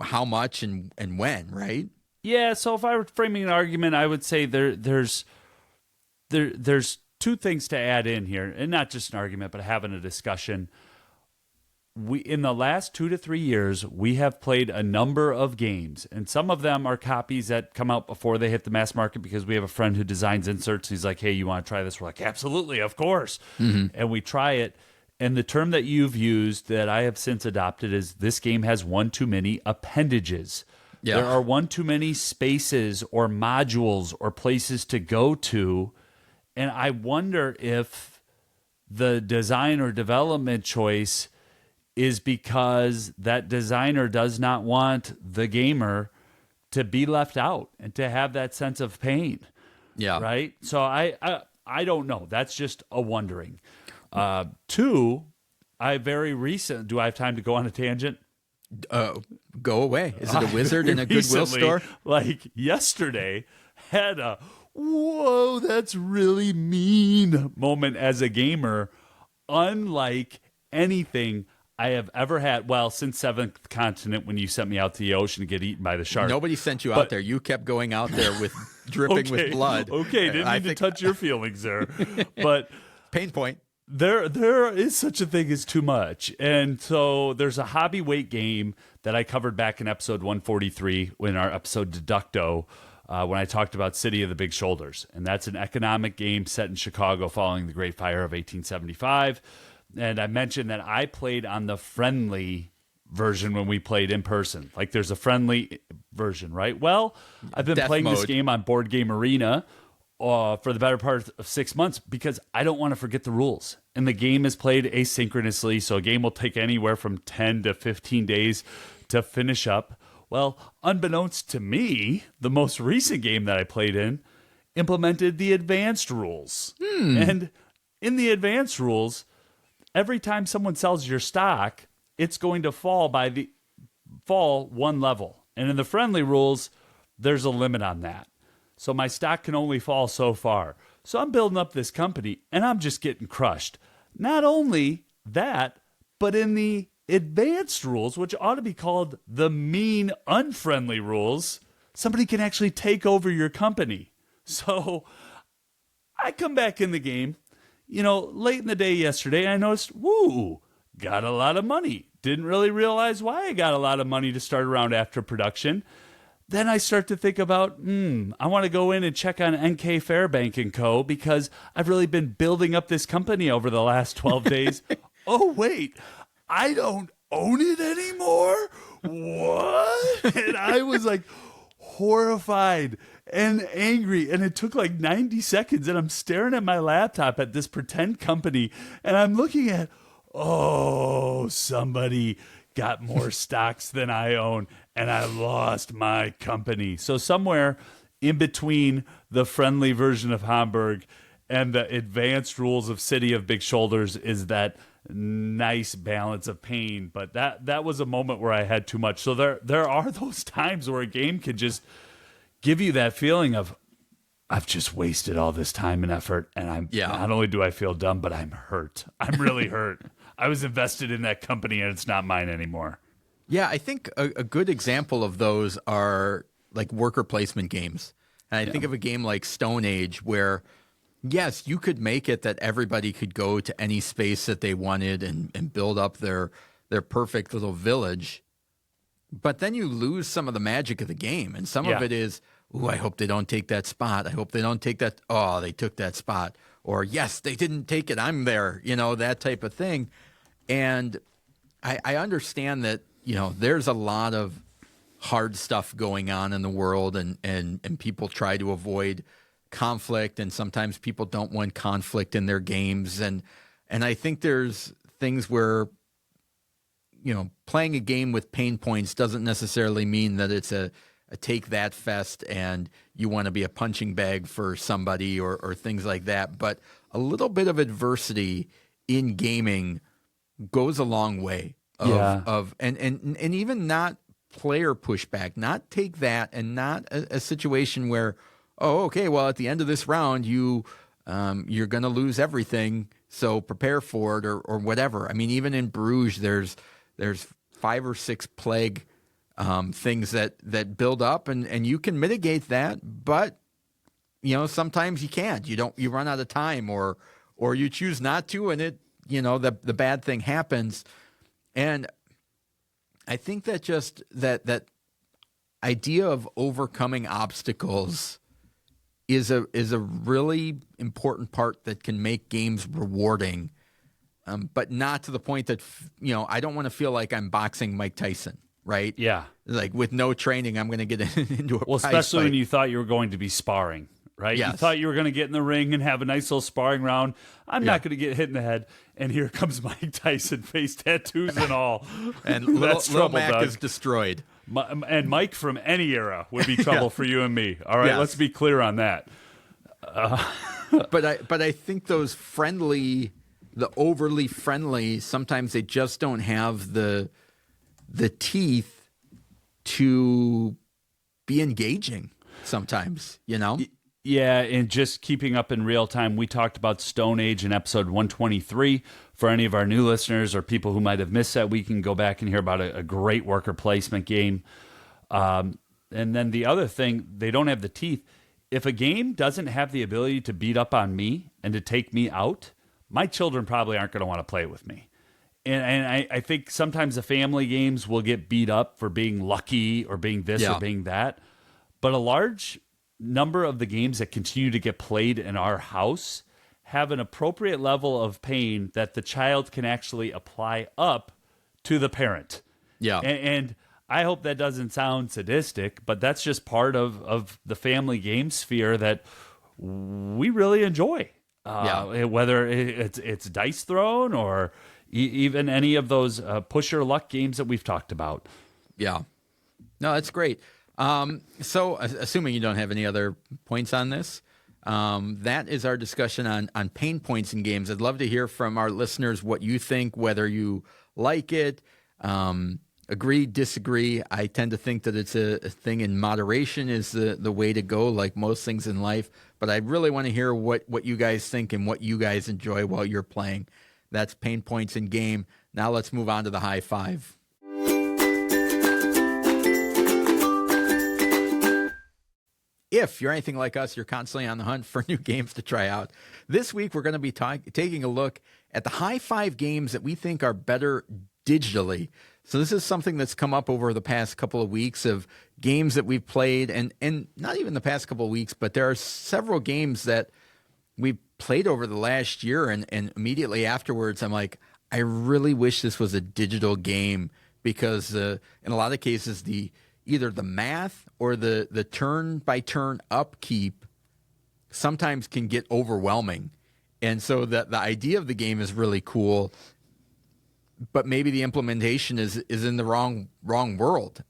how much and when, right? Yeah, so if I were framing an argument, I would say there's 2 things to add in here, and not just an argument, but having a discussion. In the last 2 to 3 years, we have played a number of games, and some of them are copies that come out before they hit the mass market, because we have a friend who designs inserts. He's like, hey, you want to try this? We're like, absolutely, of course. Mm-hmm. And we try it. And the term that you've used that I have since adopted is, this game has one too many appendages. Yeah. There are one too many spaces or modules or places to go to. And I wonder if the design or development choice is because that designer does not want the gamer to be left out and to have that sense of pain. Yeah. Right? So I don't know. That's just a wondering. 2, do I have time to go on a tangent? Go away. Is it a wizard in a Goodwill store? Like yesterday, had a whoa, that's really mean moment as a gamer, unlike anything I have ever had. Well, since Seventh Continent, when you sent me out to the ocean to get eaten by the shark. Nobody sent you out there. You kept going out there with dripping with blood. Okay, didn't mean to touch your feelings there. But pain point. There is such a thing as too much. And so there's a hobby weight game that I covered back in episode 143 in our episode Deducto, when I talked about City of the Big Shoulders. And that's an economic game set in Chicago following the Great Fire of 1875. And I mentioned that I played on the friendly version when we played in person. Like, there's a friendly version, right? Well, I've been playing this game on Board Game Arena for the better part of 6 months because I don't want to forget the rules. And the game is played asynchronously, so a game will take anywhere from 10 to 15 days to finish up. Well, unbeknownst to me, the most recent game that I played in implemented the advanced rules. And in the advanced rules, every time someone sells your stock, it's going to fall 1 level. And in the friendly rules, there's a limit on that. So my stock can only fall so far. So I'm building up this company, and I'm just getting crushed. Not only that, but in the advanced rules, which ought to be called the mean, unfriendly rules, somebody can actually take over your company. So I come back in the game, late in the day yesterday, I noticed, woo, got a lot of money. Didn't really realize why I got a lot of money to start around after production. Then I start to think about, I want to go in and check on NK Fairbank & Co. because I've really been building up this company over the last 12 days. Oh, wait, I don't own it anymore? What? And I was like horrified and angry. And it took like 90 seconds. And I'm staring at my laptop at this pretend company. And I'm looking at, somebody got more stocks than I own, and I lost my company. So somewhere in between the friendly version of Hamburg and the advanced rules of City of Big Shoulders is that nice balance of pain. But that was a moment where I had too much. So there are those times where a game can just give you that feeling of, I've just wasted all this time and effort, and not only do I feel dumb, but I'm hurt. I'm really hurt. I was invested in that company, and it's not mine anymore. Yeah, I think a good example of those are like worker placement games. And I think of a game like Stone Age where, yes, you could make it that everybody could go to any space that they wanted and build up their perfect little village. But then you lose some of the magic of the game. And some of it is, I hope they don't take that spot. I hope they don't take that. Oh, they took that spot. Or, yes, they didn't take it. I'm there, that type of thing. And I understand that, there's a lot of hard stuff going on in the world and people try to avoid conflict. And sometimes people don't want conflict in their games. And I think there's things where, playing a game with pain points doesn't necessarily mean that it's a take that fest and you want to be a punching bag for somebody or things like that. But a little bit of adversity in gaming goes a long way and even not player pushback, not take that and not a situation where, at the end of this round, you're going to lose everything. So prepare for it or whatever. I mean, even in Bruges, there's 5 or 6 plague things that build up and you can mitigate that, but sometimes you can't. You run out of time or you choose not to, and it the bad thing happens. And I think that just that idea of overcoming obstacles is a really important part that can make games rewarding, but not to the point that I don't want to feel like I'm boxing Mike Tyson. Right? Yeah. Like with no training, I'm going to get into a Well, prize especially fight. when you thought you were going to be sparring, right? Yes. You thought you were going to get in the ring and have a nice little sparring round. I'm not going to get hit in the head. And here comes Mike Tyson, face tattoos and all. And little Mac Doug. is destroyed. And Mike from any era would be trouble for you and me. All right, let's be clear on that. But I think those the overly friendly, sometimes they just don't have the teeth to be engaging sometimes, Yeah, and just keeping up in real time, we talked about Stone Age in episode 123. For any of our new listeners or people who might have missed that, we can go back and hear about a great worker placement game. And then the other thing, they don't have the teeth. If a game doesn't have the ability to beat up on me and to take me out, my children probably aren't going to want to play with me. And I think sometimes the family games will get beat up for being lucky or being this or being that. But a large number of the games that continue to get played in our house have an appropriate level of pain that the child can actually apply up to the parent. Yeah. And I hope that doesn't sound sadistic, but that's just part of the family game sphere that we really enjoy. Whether it's dice thrown or even any of those push your luck games that we've talked about. Yeah. No, that's great. So assuming you don't have any other points on this, that is our discussion on pain points in games. I'd love to hear from our listeners what you think, whether you like it, agree, disagree. I tend to think that it's a thing in moderation is the way to go, like most things in life. But I really want to hear what you guys think and what you guys enjoy while you're playing. That's pain points in game. Now let's move on to the high five. if you're anything like us, you're constantly on the hunt for new games to try out. This week, we're going to be taking a look at the high five games that we think are better digitally. So this is something that's come up over the past couple of weeks of games that we've played, and not even the past couple of weeks, but there are several games that we played over the last year, and immediately afterwards, I'm like, I really wish this was a digital game, because in a lot of cases, either the math or the turn-by-turn upkeep sometimes can get overwhelming. And so the idea of the game is really cool, but maybe the implementation is in the wrong world.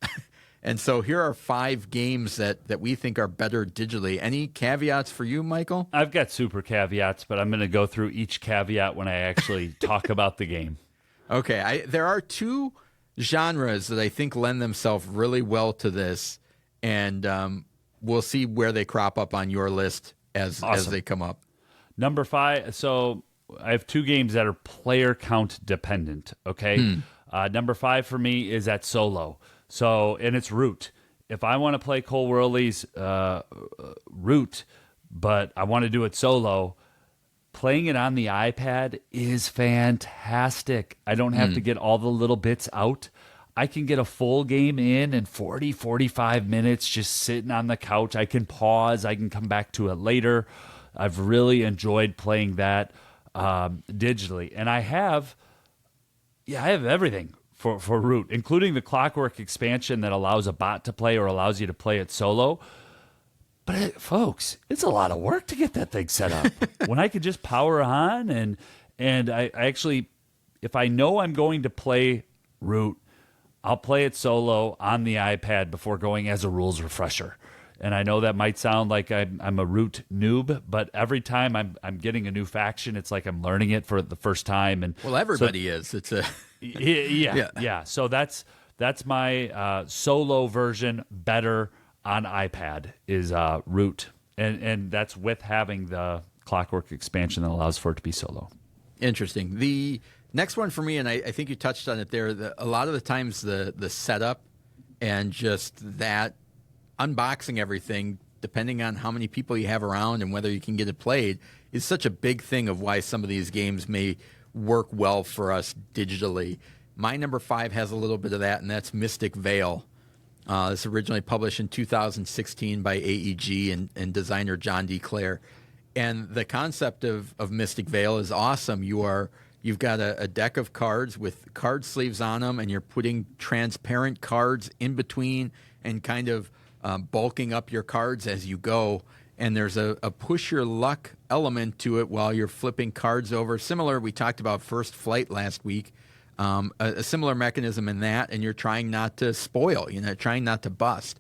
And so here are 5 games that we think are better digitally. Any caveats for you, Michael? I've got super caveats, but I'm going to go through each caveat when I actually talk about the game. Okay, there are 2 genres that I think lend themselves really well to this, and we'll see where they crop up on your list as they come up. Number 5, so I have 2 games that are player count dependent, okay? Number 5 for me is at solo. So, and it's Root. If I want to play Cole Worley's Root, but I want to do it solo, playing it on the iPad is fantastic. I don't have to get all the little bits out. I can get a full game in 40, 45 minutes just sitting on the couch. I can pause. I can come back to it later. I've really enjoyed playing that digitally. And I have everything for Root, including the Clockwork expansion that allows a bot to play or allows you to play it solo. But folks, it's a lot of work to get that thing set up. When I could just power on and I actually, if I know I'm going to play Root, I'll play it solo on the iPad before going as a rules refresher. And I know that might sound like I'm a Root noob, but every time I'm getting a new faction, it's like I'm learning it for the first time. And well, everybody is. It's a yeah. So that's my solo version better on iPad is Root, and that's with having the Clockwork expansion that allows for it to be solo. Interesting. The next one for me, and I think you touched on it there, a lot of the times the setup and just that unboxing everything, depending on how many people you have around and whether you can get it played, is such a big thing of why some of these games may work well for us digitally. My number 5 has a little bit of that, and that's Mystic Vale. This originally published in 2016 by AEG and designer John D. Clare. And the concept of Mystic Vale is awesome. You've got a deck of cards with card sleeves on them, and you're putting transparent cards in between and kind of bulking up your cards as you go. And there's a push your luck element to it while you're flipping cards over. Similar, we talked about First Flight last week. A similar mechanism in that, and you're trying not to spoil, trying not to bust.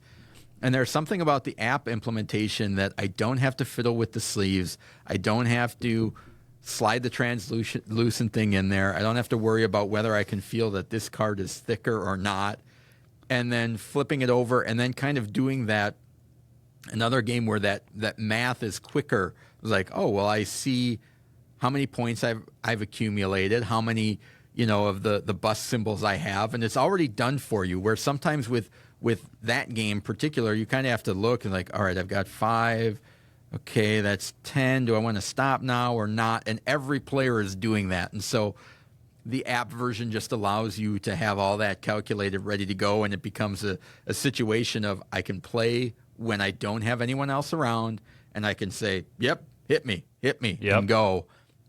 And there's something about the app implementation that I don't have to fiddle with the sleeves. I don't have to slide the translucent thing in there. I don't have to worry about whether I can feel that this card is thicker or not. And then flipping it over and then kind of doing that. Another game where that math is quicker. It was like, oh, well, I see how many points I've accumulated, how many of the bust symbols I have, and it's already done for you. Where sometimes with that game in particular, you kind of have to look and like, all right, I've got 5. Okay, that's 10. Do I want to stop now or not? And every player is doing that. And so the app version just allows you to have all that calculated, ready to go, and it becomes a situation of I can play when I don't have anyone else around, and I can say, yep, hit me, yep, and go.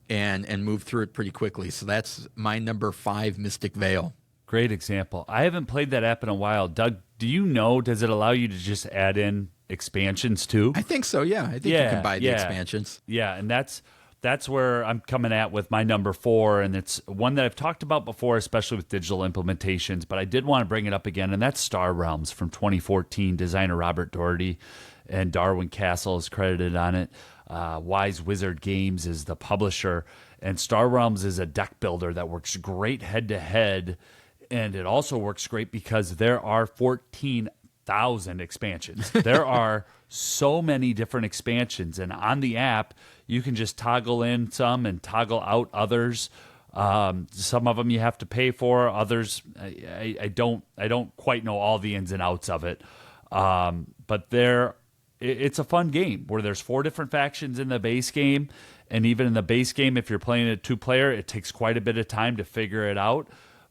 And move through it pretty quickly. So that's my number 5, Mystic Vale. Great example. I haven't played that app in a while. Doug, do you know, does it allow you to just add in expansions too? I think so, yeah. I think you can buy the expansions. Yeah, and that's where I'm coming at with my number 4, and it's one that I've talked about before, especially with digital implementations, but I did want to bring it up again, and that's Star Realms from 2014. Designer Robert Doherty and Darwin Castle is credited on it. Wise Wizard Games is the publisher, and Star Realms is a deck builder that works great head-to-head, and it also works great because there are 14,000 expansions. There are so many different expansions, and on the app, you can just toggle in some and toggle out others. Some of them you have to pay for, others I don't quite know all the ins and outs of it, but there it's a fun game where there's 4 different factions in the base game. And even in the base game, if you're playing a 2-player, it takes quite a bit of time to figure it out.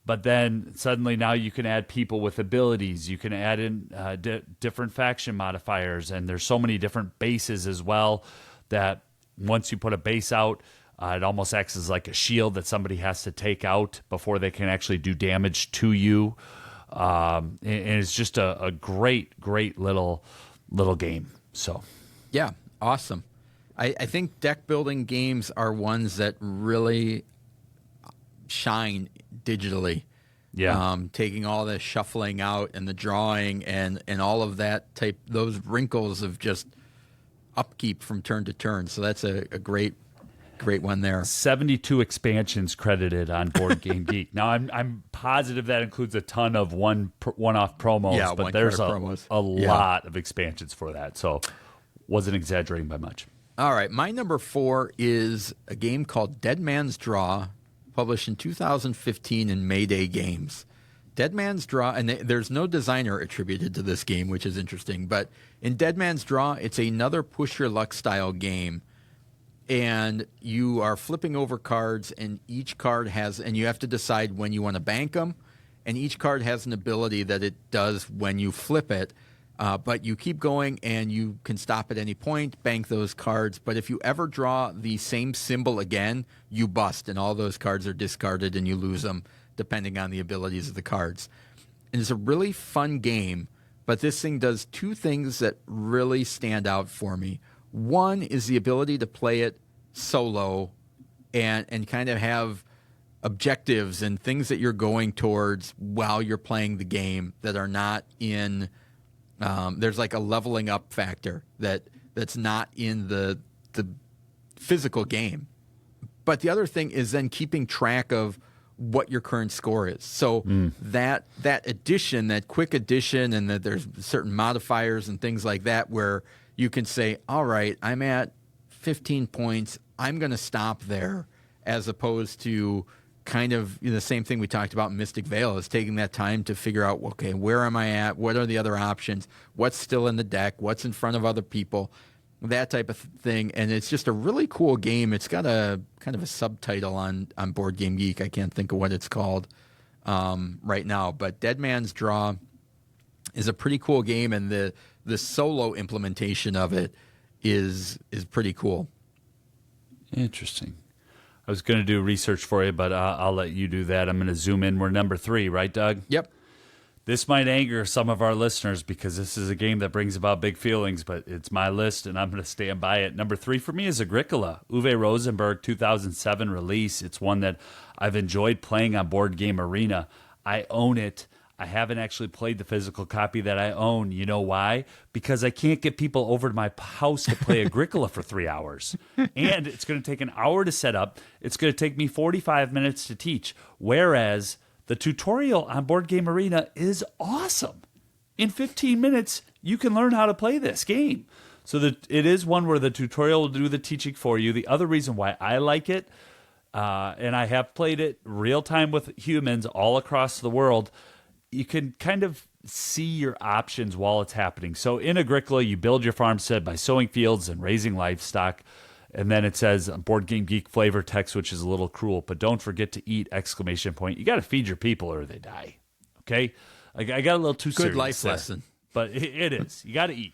But then suddenly now you can add people with abilities. You can add in different faction modifiers. And there's so many different bases as well that once you put a base out, it almost acts as like a shield that somebody has to take out before they can actually do damage to you. And it's just a great little game. So, yeah, awesome. I think deck building games are ones that really shine digitally. Yeah. Taking all the shuffling out and the drawing and all of that type, those wrinkles of just upkeep from turn to turn. So that's a great one there. 72 expansions credited on Board Game Geek. Now I'm positive that includes a ton of one-off promos, but there's a lot of expansions for that. So wasn't exaggerating by much. All right, my number 4 is a game called Dead Man's Draw, published in 2015 in Mayday Games. Dead Man's Draw, and there's no designer attributed to this game, which is interesting, but in Dead Man's Draw, it's another push your luck style game, and you are flipping over cards, and each card has, and you have to decide when you want to bank them, and each card has an ability that it does when you flip it. But you keep going, and you can stop at any point, bank those cards. But if you ever draw the same symbol again, you bust, and all those cards are discarded, and you lose them, depending on the abilities of the cards. And it's a really fun game, but this thing does 2 things that really stand out for me. One is the ability to play it solo and kind of have objectives and things that you're going towards while you're playing the game that are not in... there's like a leveling up factor that's not in the physical game. But the other thing is then keeping track of what your current score is. So that addition, that quick addition, and that there's certain modifiers and things like that where you can say, all right, I'm at 15 points. I'm going to stop there, as opposed to kind of the same thing we talked about in Mystic Vale, is taking that time to figure out, okay, where am I at? What are the other options? What's still in the deck? What's in front of other people? That type of thing. And it's just a really cool game. It's got a kind of a subtitle on Board Game Geek. I can't think of what it's called right now. But Dead Man's Draw is a pretty cool game, and the solo implementation of it is pretty cool. Interesting. I was going to do research for you, but I'll let you do that. I'm going to zoom in. We're number 3, right, Doug? Yep. This might anger some of our listeners because this is a game that brings about big feelings, but it's my list, and I'm going to stand by it. Number 3 for me is Agricola, Uwe Rosenberg 2007 release. It's one that I've enjoyed playing on Board Game Arena. I own it. I haven't actually played the physical copy that I own. You know why? Because I can't get people over to my house to play Agricola for 3 hours. And it's going to take an hour to set up. It's going to take me 45 minutes to teach. Whereas the tutorial on Board Game Arena is awesome. In 15 minutes, you can learn how to play this game. So it is one where the tutorial will do the teaching for you. The other reason why I like it, and I have played it real time with humans all across the world, you can kind of see your options while it's happening. So in Agricola, you build your farmstead by sowing fields and raising livestock. And then it says Board Game Geek flavor text, which is a little cruel, but don't forget to eat, ! You got to feed your people or they die. Okay? I got a little too serious. Good life lesson. But it is. You got to eat.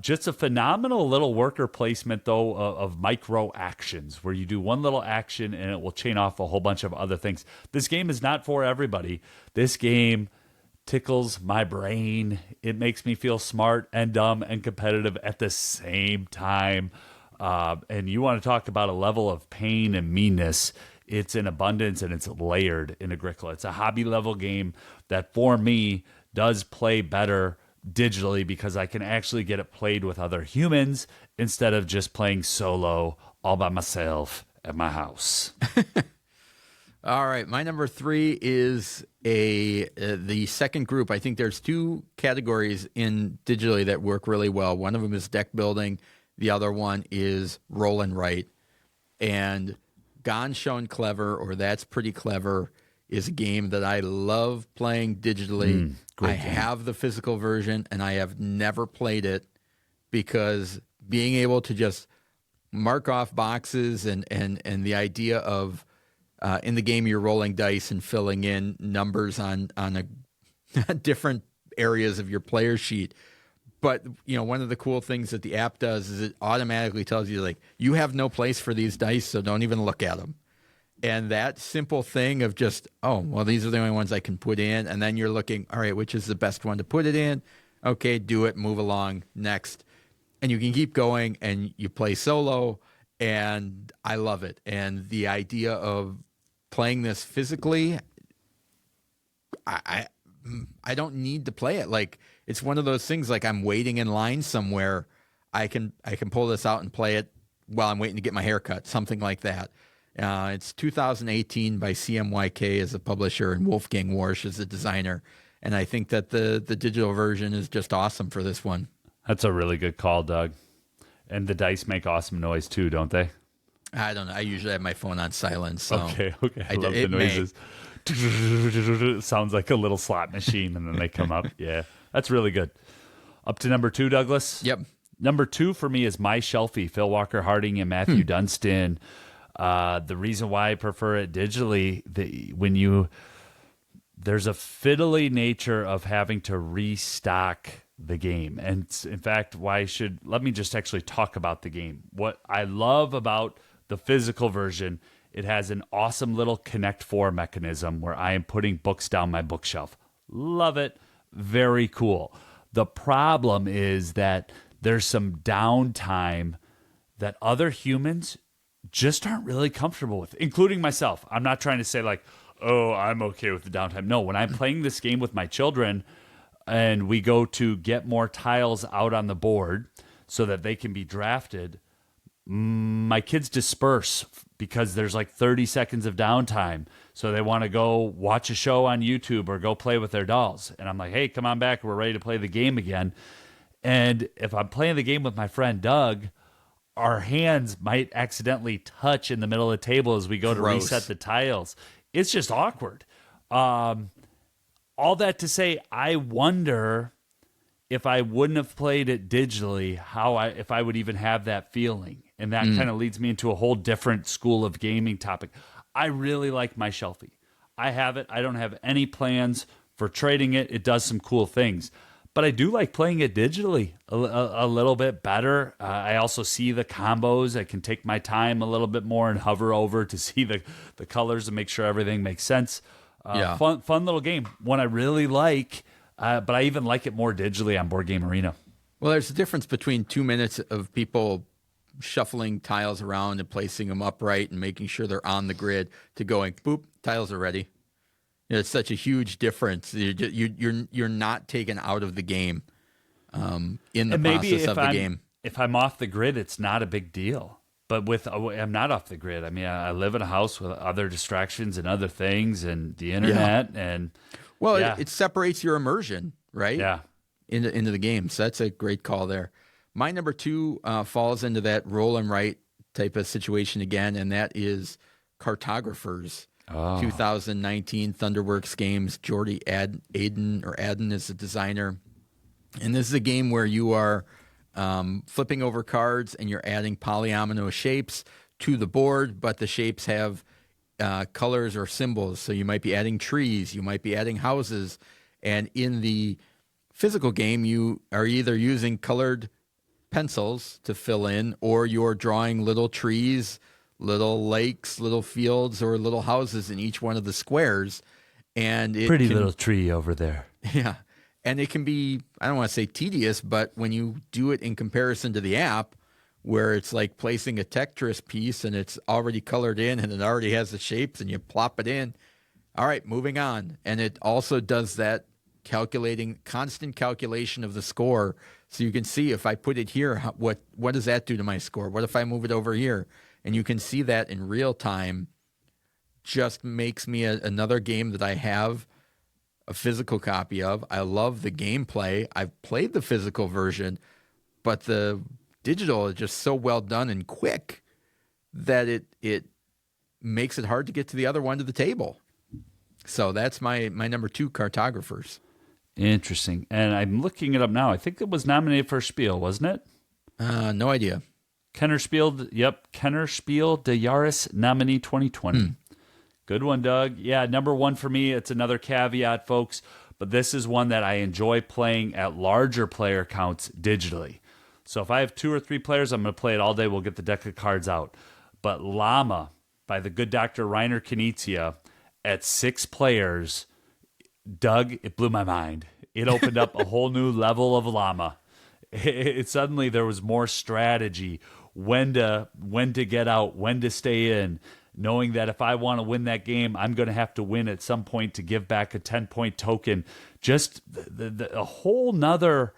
Just a phenomenal little worker placement, though, of micro actions where you do one little action and it will chain off a whole bunch of other things. This game is not for everybody. This game tickles my brain. It makes me feel smart and dumb and competitive at the same time. And you want to talk about a level of pain and meanness. It's in abundance and it's layered in Agricola. It's a hobby level game that, for me, does play better digitally because I can actually get it played with other humans instead of just playing solo all by myself at my house. All right, my number 3 is the second group. I think there's 2 categories in digitally that work really well. One of them is deck building. The other one is roll and write. And Gone Shown Clever, or That's Pretty Clever, is a game that I love playing digitally. I have the physical version, and I have never played it because being able to just mark off boxes and the idea of in the game you're rolling dice and filling in numbers on a different areas of your player sheet. But, one of the cool things that the app does is it automatically tells you, like, you have no place for these dice, so don't even look at them. And that simple thing of just, oh, well, these are the only ones I can put in. And then you're looking, all right, which is the best one to put it in? Okay, do it, move along, next. And you can keep going, and you play solo, and I love it. And the idea of playing this physically, I don't need to play it. Like, it's one of those things, like I'm waiting in line somewhere. I can pull this out and play it while I'm waiting to get my hair cut, something like that. It's 2018 by CMYK as a publisher and Wolfgang Warsch as a designer. And I think that the digital version is just awesome for this one. That's a really good call, Doug. And the dice make awesome noise too, don't they? I don't know. I usually have my phone on silent. So okay. I love the noises. It sounds like a little slot machine, and then they come up. Yeah, that's really good. Up to number 2, Douglas? Yep. Number 2 for me is My Shelfie, Phil Walker Harding and Matthew Dunstan. The reason why I prefer it digitally, there's a fiddly nature of having to restock the game. And in fact, let me just actually talk about the game. What I love about the physical version, it has an awesome little Connect 4 mechanism where I am putting books down my bookshelf. Love it. Very cool. The problem is that there's some downtime that other humans just aren't really comfortable with, including myself. I'm not trying to say like, oh, I'm okay with the downtime. No, when I'm playing this game with my children and we go to get more tiles out on the board so that they can be drafted, my kids disperse because there's like 30 seconds of downtime. So they want to go watch a show on YouTube or go play with their dolls. And I'm like, hey, come on back. We're ready to play the game again. And if I'm playing the game with my friend Doug, our hands might accidentally touch in the middle of the table as we go to reset the tiles. It's just awkward. All that to say, I wonder if I wouldn't have played it digitally, if I would even have that feeling. And that kind of leads me into a whole different school of gaming topic. I really like My Shelfie. I have it. I don't have any plans for trading it. It does some cool things. But I do like playing it digitally a little bit better. I also see the combos. I can take my time a little bit more and hover over to see the colors and make sure everything makes sense. Fun little game. One I really like, but I even like it more digitally on Board Game Arena. Well, there's a difference between 2 minutes of people shuffling tiles around and placing them upright and making sure they're on the grid to going, boop, tiles are ready. It's such a huge difference. You're not taken out of the game in the process of the game. If I'm off the grid, it's not a big deal. But I'm not off the grid. I mean, I live in a house with other distractions and other things and the internet. And it separates your immersion, right? Yeah. Into the game. So that's a great call there. My number 2 falls into that roll and write type of situation again, and that is Cartographers. 2019 Thunderworks Games. Jordy Adden is the designer. And this is a game where you are flipping over cards and you're adding polyomino shapes to the board, but the shapes have colors or symbols. So you might be adding trees, you might be adding houses. And in the physical game, you are either using colored pencils to fill in, or you're drawing little trees, little lakes, little fields, or little houses in each one of the squares. And little tree over there. Yeah. And it can be, I don't want to say tedious, but when you do it in comparison to the app, where it's like placing a Tetris piece and it's already colored in and it already has the shapes and you plop it in. All right, moving on. And it also does that constant calculation of the score. So you can see if I put it here, what does that do to my score? What if I move it over here? And you can see that in real time. Just makes me another game that I have a physical copy of. I love the gameplay. I've played the physical version, but the digital is just so well done and quick that it makes it hard to get to the other one to the table. So that's my number 2, Cartographers. Interesting. And I'm looking it up now. I think it was nominated for Spiel, wasn't it? No idea. Kennerspiel de Yaris nominee 2020. Good one, Doug. Yeah, number one for me. It's another caveat, folks, but this is one that I enjoy playing at larger player counts digitally. So if I have 2 or 3 players, I'm going to play it all day. We'll get the deck of cards out. But Llama by the good Dr. Reiner Knizia at 6 players, Doug, it blew my mind. It opened up a whole new level of Llama. Suddenly there was more strategy, when to get out, when to stay in, knowing that if I want to win that game, I'm going to have to win at some point to give back a 10-point token. Just a whole nother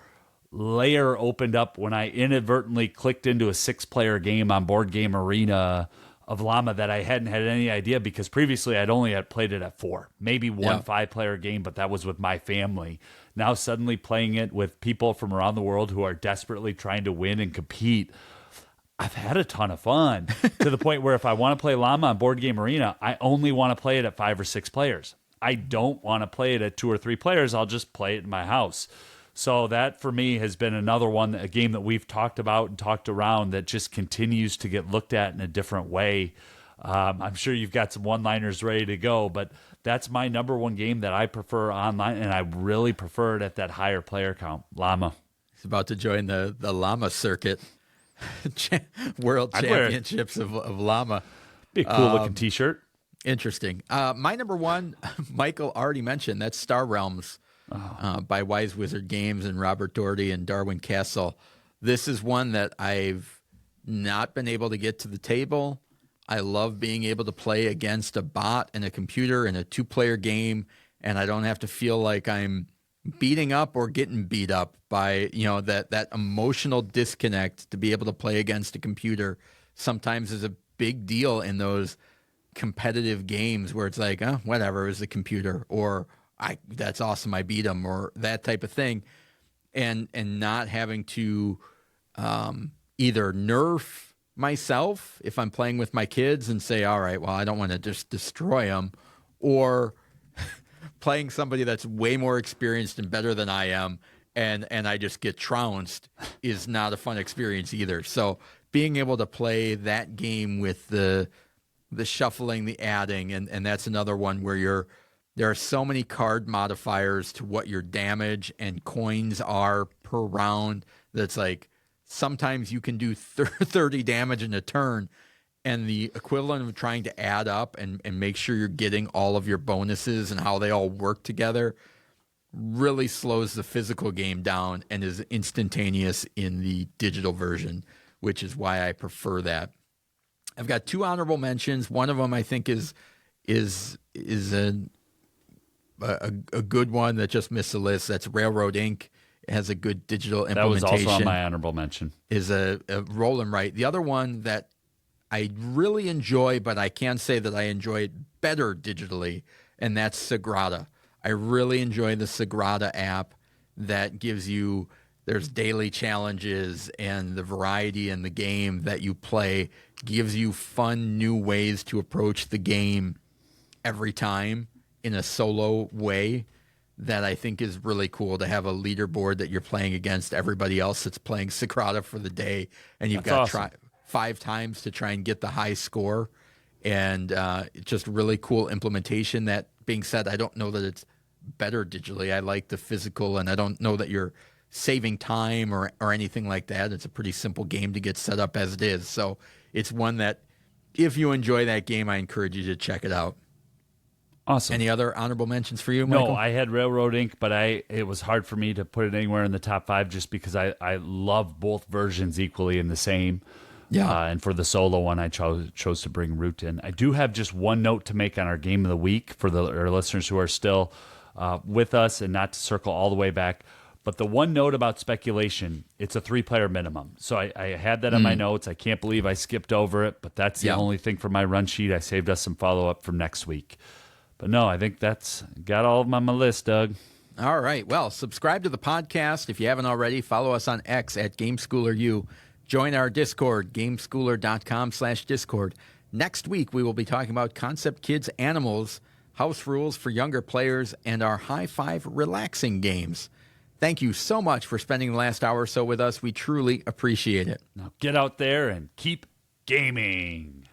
layer opened up when I inadvertently clicked into a 6-player game on Board Game Arena of Llama that I hadn't had any idea, because previously I'd only had played it at 4, maybe one 5-player game, but that was with my family. Now suddenly playing it with people from around the world who are desperately trying to win and compete, I've had a ton of fun to the point where if I want to play Llama on Board Game Arena, I only want to play it at 5 or 6 players. I don't want to play it at 2 or 3 players. I'll just play it in my house. So that for me has been another one, a game that we've talked about and talked around that just continues to get looked at in a different way. I'm sure you've got some one-liners ready to go, but that's my number one game that I prefer online, and I really prefer it at that higher player count, Llama. He's about to join the Llama circuit. World Championships of Llama. Be a cool looking t-shirt. Interesting. My number one, Michael already mentioned, that's Star Realms by Wise Wizard Games and Robert Doherty and Darwin Castle. This is one that I've not been able to get to the table. I love being able to play against a bot and a computer in a 2-player game, and I don't have to feel like I'm beating up or getting beat up by, that emotional disconnect. To be able to play against a computer sometimes is a big deal in those competitive games where it's like, whatever, it was the computer, or that's awesome, I beat him, or that type of thing. And not having to either nerf myself if I'm playing with my kids and say, all right, well, I don't want to just destroy them, or playing somebody that's way more experienced and better than I am, and I just get trounced is not a fun experience either. So being able to play that game with the shuffling, the adding, and that's another one where there are so many card modifiers to what your damage and coins are per round that's like sometimes you can do 30 damage in a turn, and the equivalent of trying to add up and make sure you're getting all of your bonuses and how they all work together really slows the physical game down and is instantaneous in the digital version, which is why I prefer that. I've got 2 honorable mentions. One of them I think is a good one that just missed the list. That's Railroad Inc. It has a good digital implementation. That was also on my honorable mention. Is a roll and write. The other one that I really enjoy, but I can say that I enjoy it better digitally, and that's Sagrada. I really enjoy the Sagrada app that gives you, there's daily challenges, and the variety in the game that you play gives you fun new ways to approach the game every time in a solo way that I think is really cool, to have a leaderboard that you're playing against everybody else that's playing Sagrada for the day, and you've got awesome. 5 times to try and get the high score, and it's just really cool implementation. That being said, I don't know that it's better digitally. I like the physical, and I don't know that you're saving time or anything like that. It's a pretty simple game to get set up as it is. So it's one that if you enjoy that game, I encourage you to check it out. Awesome. Any other honorable mentions for you, Michael? No, I had Railroad Inc., but it was hard for me to put it anywhere in the top 5 just because I love both versions equally in the same. Yeah. And for the solo one, I chose to bring Root in. I do have just one note to make on our game of the week for our listeners who are still with us, and not to circle all the way back. But the one note about speculation, it's a 3-player minimum. So I had that on my notes. I can't believe I skipped over it, but that's the only thing for my run sheet. I saved us some follow-up from next week. But no, I think that's got all of them on my list, Doug. All right. Well, subscribe to the podcast if you haven't already. Follow us on X at GameSchoolerU. Join our Discord, gameschooler.com/Discord. Next week, we will be talking about Concept Kids Animals, house rules for younger players, and our high 5 relaxing games. Thank you so much for spending the last hour or so with us. We truly appreciate it. Now get out there and keep gaming.